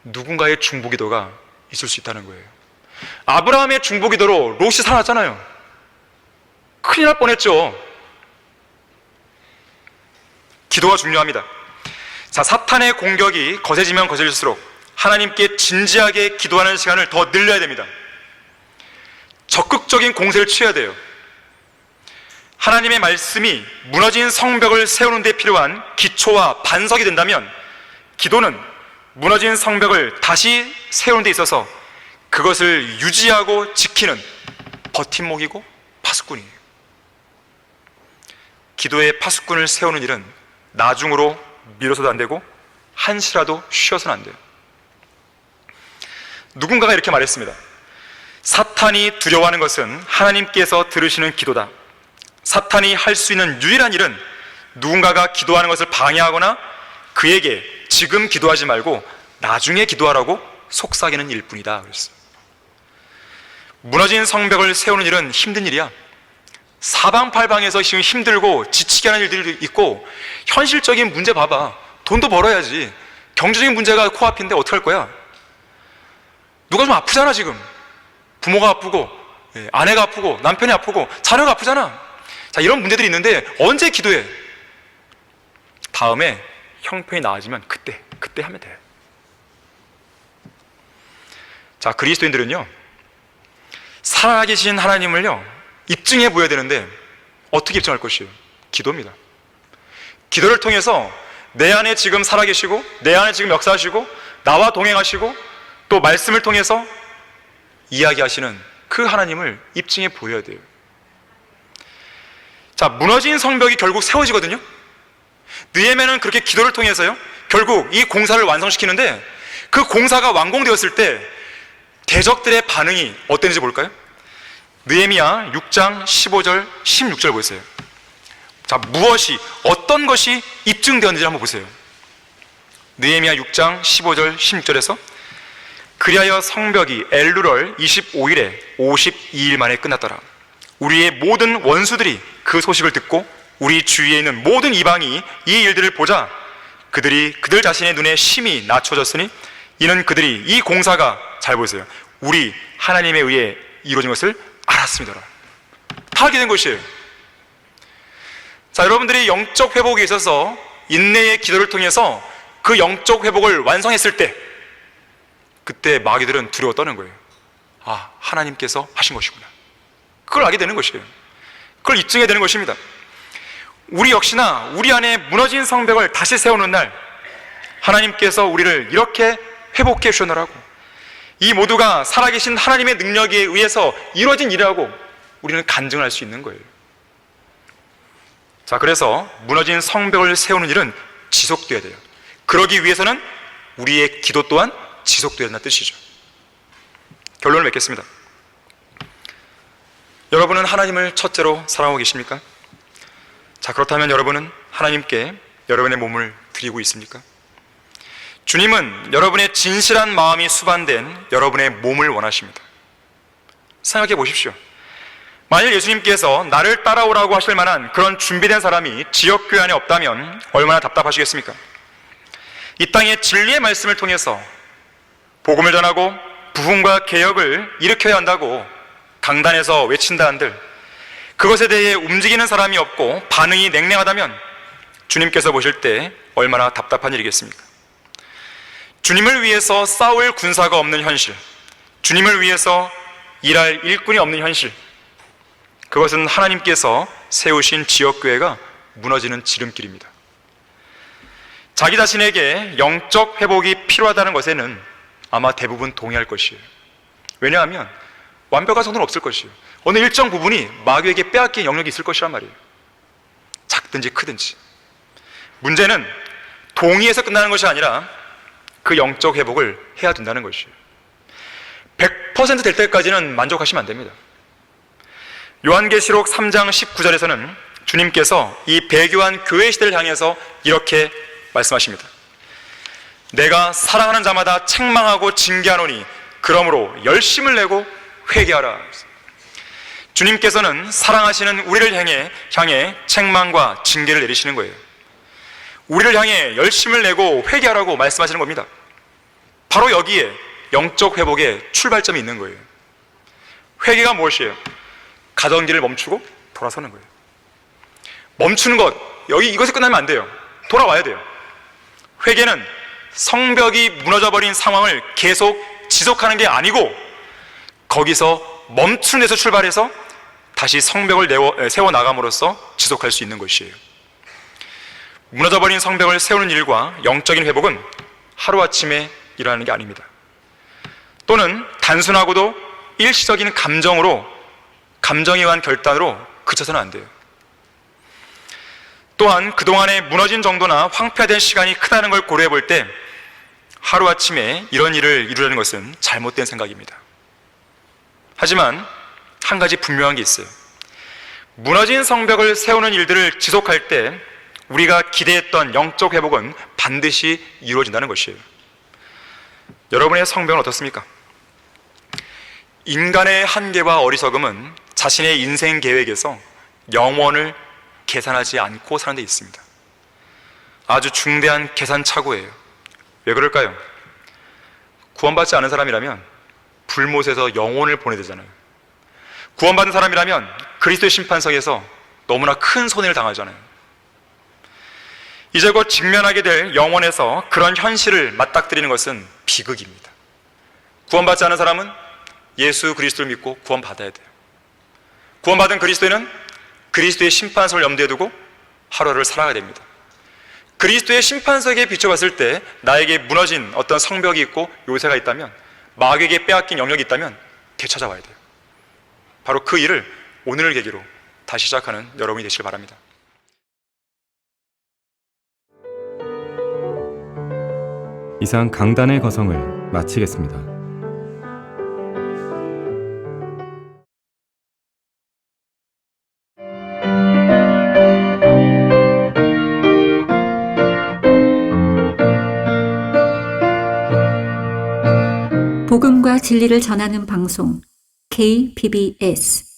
누군가의 중보기도가 있을 수 있다는 거예요. 아브라함의 중보기도로 롯이 살아났잖아요. 큰일 날 뻔했죠. 기도가 중요합니다. 자, 사탄의 공격이 거세지면 거세질수록 하나님께 진지하게 기도하는 시간을 더 늘려야 됩니다. 적극적인 공세를 취해야 돼요. 하나님의 말씀이 무너진 성벽을 세우는 데 필요한 기초와 반석이 된다면 기도는 무너진 성벽을 다시 세우는 데 있어서 그것을 유지하고 지키는 버팀목이고 파수꾼이에요. 기도의 파수꾼을 세우는 일은 나중으로 미뤄서도 안 되고 한시라도 쉬어서는 안 돼요. 누군가가 이렇게 말했습니다. 사탄이 두려워하는 것은 하나님께서 들으시는 기도다. 사탄이 할 수 있는 유일한 일은 누군가가 기도하는 것을 방해하거나 그에게 지금 기도하지 말고 나중에 기도하라고 속삭이는 일뿐이다 그랬어요. 무너진 성벽을 세우는 일은 힘든 일이야. 사방팔방에서 지금 힘들고 지치게 하는 일들이 있고, 현실적인 문제 봐봐. 돈도 벌어야지. 경제적인 문제가 코앞인데 어떡할 거야? 누가 좀 아프잖아. 지금 부모가 아프고 아내가 아프고 남편이 아프고 자녀가 아프잖아. 자, 이런 문제들이 있는데 언제 기도해? 다음에 형편이 나아지면 그때 하면 돼. 자, 그리스도인들은요, 살아계신 하나님을요 입증해 보여야 되는데 어떻게 입증할 것이에요? 기도입니다. 기도를 통해서 내 안에 지금 살아계시고 내 안에 지금 역사하시고 나와 동행하시고 또 말씀을 통해서 이야기하시는 그 하나님을 입증해 보여야 돼요. 자, 무너진 성벽이 결국 세워지거든요. 느헤미야는 그렇게 기도를 통해서요 결국 이 공사를 완성시키는데, 그 공사가 완공되었을 때 대적들의 반응이 어땠는지 볼까요? 느헤미야 6장 15절 16절 보세요. 자, 어떤 것이 입증되었는지 한번 보세요. 느헤미야 6장 15절 16절에서 그리하여 성벽이 엘루럴 25일에 52일 만에 끝났더라. 우리의 모든 원수들이 그 소식을 듣고 우리 주위에 있는 모든 이방이 이 일들을 보자 그들이 그들 자신의 눈에 심히 낮춰졌으니 이는 그들이 이 공사가, 잘 보세요, 우리 하나님에 의해 이루어진 것을 알았습니다. 다 알게 된 것이에요. 자, 여러분들이 영적 회복에 있어서 인내의 기도를 통해서 그 영적 회복을 완성했을 때 그때 마귀들은 두려워 떠는 거예요. 아, 하나님께서 하신 것이구나. 그걸 알게 되는 것이에요. 그걸 입증해야 되는 것입니다. 우리 역시나 우리 안에 무너진 성벽을 다시 세우는 날, 하나님께서 우리를 이렇게 회복해 주셨노라고, 이 모두가 살아계신 하나님의 능력에 의해서 이루어진 일이라고 우리는 간증할 수 있는 거예요. 자, 그래서 무너진 성벽을 세우는 일은 지속돼야 돼요. 그러기 위해서는 우리의 기도 또한 지속돼야 된다는 뜻이죠. 결론을 맺겠습니다. 여러분은 하나님을 첫째로 사랑하고 계십니까? 자, 그렇다면 여러분은 하나님께 여러분의 몸을 드리고 있습니까? 주님은 여러분의 진실한 마음이 수반된 여러분의 몸을 원하십니다. 생각해 보십시오. 만일 예수님께서 나를 따라오라고 하실 만한 그런 준비된 사람이 지역교회 안에 없다면 얼마나 답답하시겠습니까? 이 땅에 진리의 말씀을 통해서 복음을 전하고 부흥과 개혁을 일으켜야 한다고 강단에서 외친다 한들 그것에 대해 움직이는 사람이 없고 반응이 냉랭하다면 주님께서 보실 때 얼마나 답답한 일이겠습니까? 주님을 위해서 싸울 군사가 없는 현실, 주님을 위해서 일할 일꾼이 없는 현실, 그것은 하나님께서 세우신 지역교회가 무너지는 지름길입니다. 자기 자신에게 영적 회복이 필요하다는 것에는 아마 대부분 동의할 것이에요. 왜냐하면 완벽한 성도는 없을 것이에요. 어느 일정 부분이 마귀에게 빼앗긴 영역이 있을 것이란 말이에요. 작든지 크든지. 문제는 동의해서 끝나는 것이 아니라 그 영적 회복을 해야 된다는 것이에요. 100% 될 때까지는 만족하시면 안 됩니다. 요한계시록 3장 19절에서는 주님께서 이 배교한 교회 시대를 향해서 이렇게 말씀하십니다. 내가 사랑하는 자마다 책망하고 징계하노니 그러므로 열심을 내고 회개하라. 주님께서는 사랑하시는 우리를 향해 책망과 징계를 내리시는 거예요. 우리를 향해 열심을 내고 회개하라고 말씀하시는 겁니다. 바로 여기에 영적 회복의 출발점이 있는 거예요. 회개가 무엇이에요? 가던 길을 멈추고 돌아서는 거예요. 멈추는 것, 이것이 끝나면 안 돼요. 돌아와야 돼요. 회개는 성벽이 무너져버린 상황을 계속 지속하는 게 아니고 거기서 멈추는 데서 출발해서 다시 성벽을 세워나감으로써 지속할 수 있는 것이에요. 무너져버린 성벽을 세우는 일과 영적인 회복은 하루아침에 일어나는 게 아닙니다. 또는 단순하고도 일시적인 감정에 의한 결단으로 그쳐서는 안 돼요. 또한 그동안의 무너진 정도나 황폐화된 시간이 크다는 걸 고려해 볼 때 하루아침에 이런 일을 이루려는 것은 잘못된 생각입니다. 하지만 한 가지 분명한 게 있어요. 무너진 성벽을 세우는 일들을 지속할 때 우리가 기대했던 영적 회복은 반드시 이루어진다는 것이에요. 여러분의 성벽은 어떻습니까? 인간의 한계와 어리석음은 자신의 인생 계획에서 영원을 계산하지 않고 사는 데 있습니다. 아주 중대한 계산착오예요. 왜 그럴까요? 구원받지 않은 사람이라면 불못에서 영혼을 보내야 되잖아요. 구원받은 사람이라면 그리스도의 심판석에서 너무나 큰 손해를 당하잖아요. 이제 곧 직면하게 될 영혼에서 그런 현실을 맞닥뜨리는 것은 비극입니다. 구원받지 않은 사람은 예수 그리스도를 믿고 구원받아야 돼요. 구원받은 그리스도인은 그리스도의 심판석을 염두에 두고 하루를 살아가야 됩니다. 그리스도의 심판석에 비춰봤을 때 나에게 무너진 어떤 성벽이 있고 요새가 있다면, 마귀에게 빼앗긴 영역이 있다면 되찾아와야 돼요. 바로 그 일을 오늘을 계기로 다시 시작하는 여러분이 되시길 바랍니다. 이상 강단의 거성을 마치겠습니다. 복음과 진리를 전하는 방송 KBS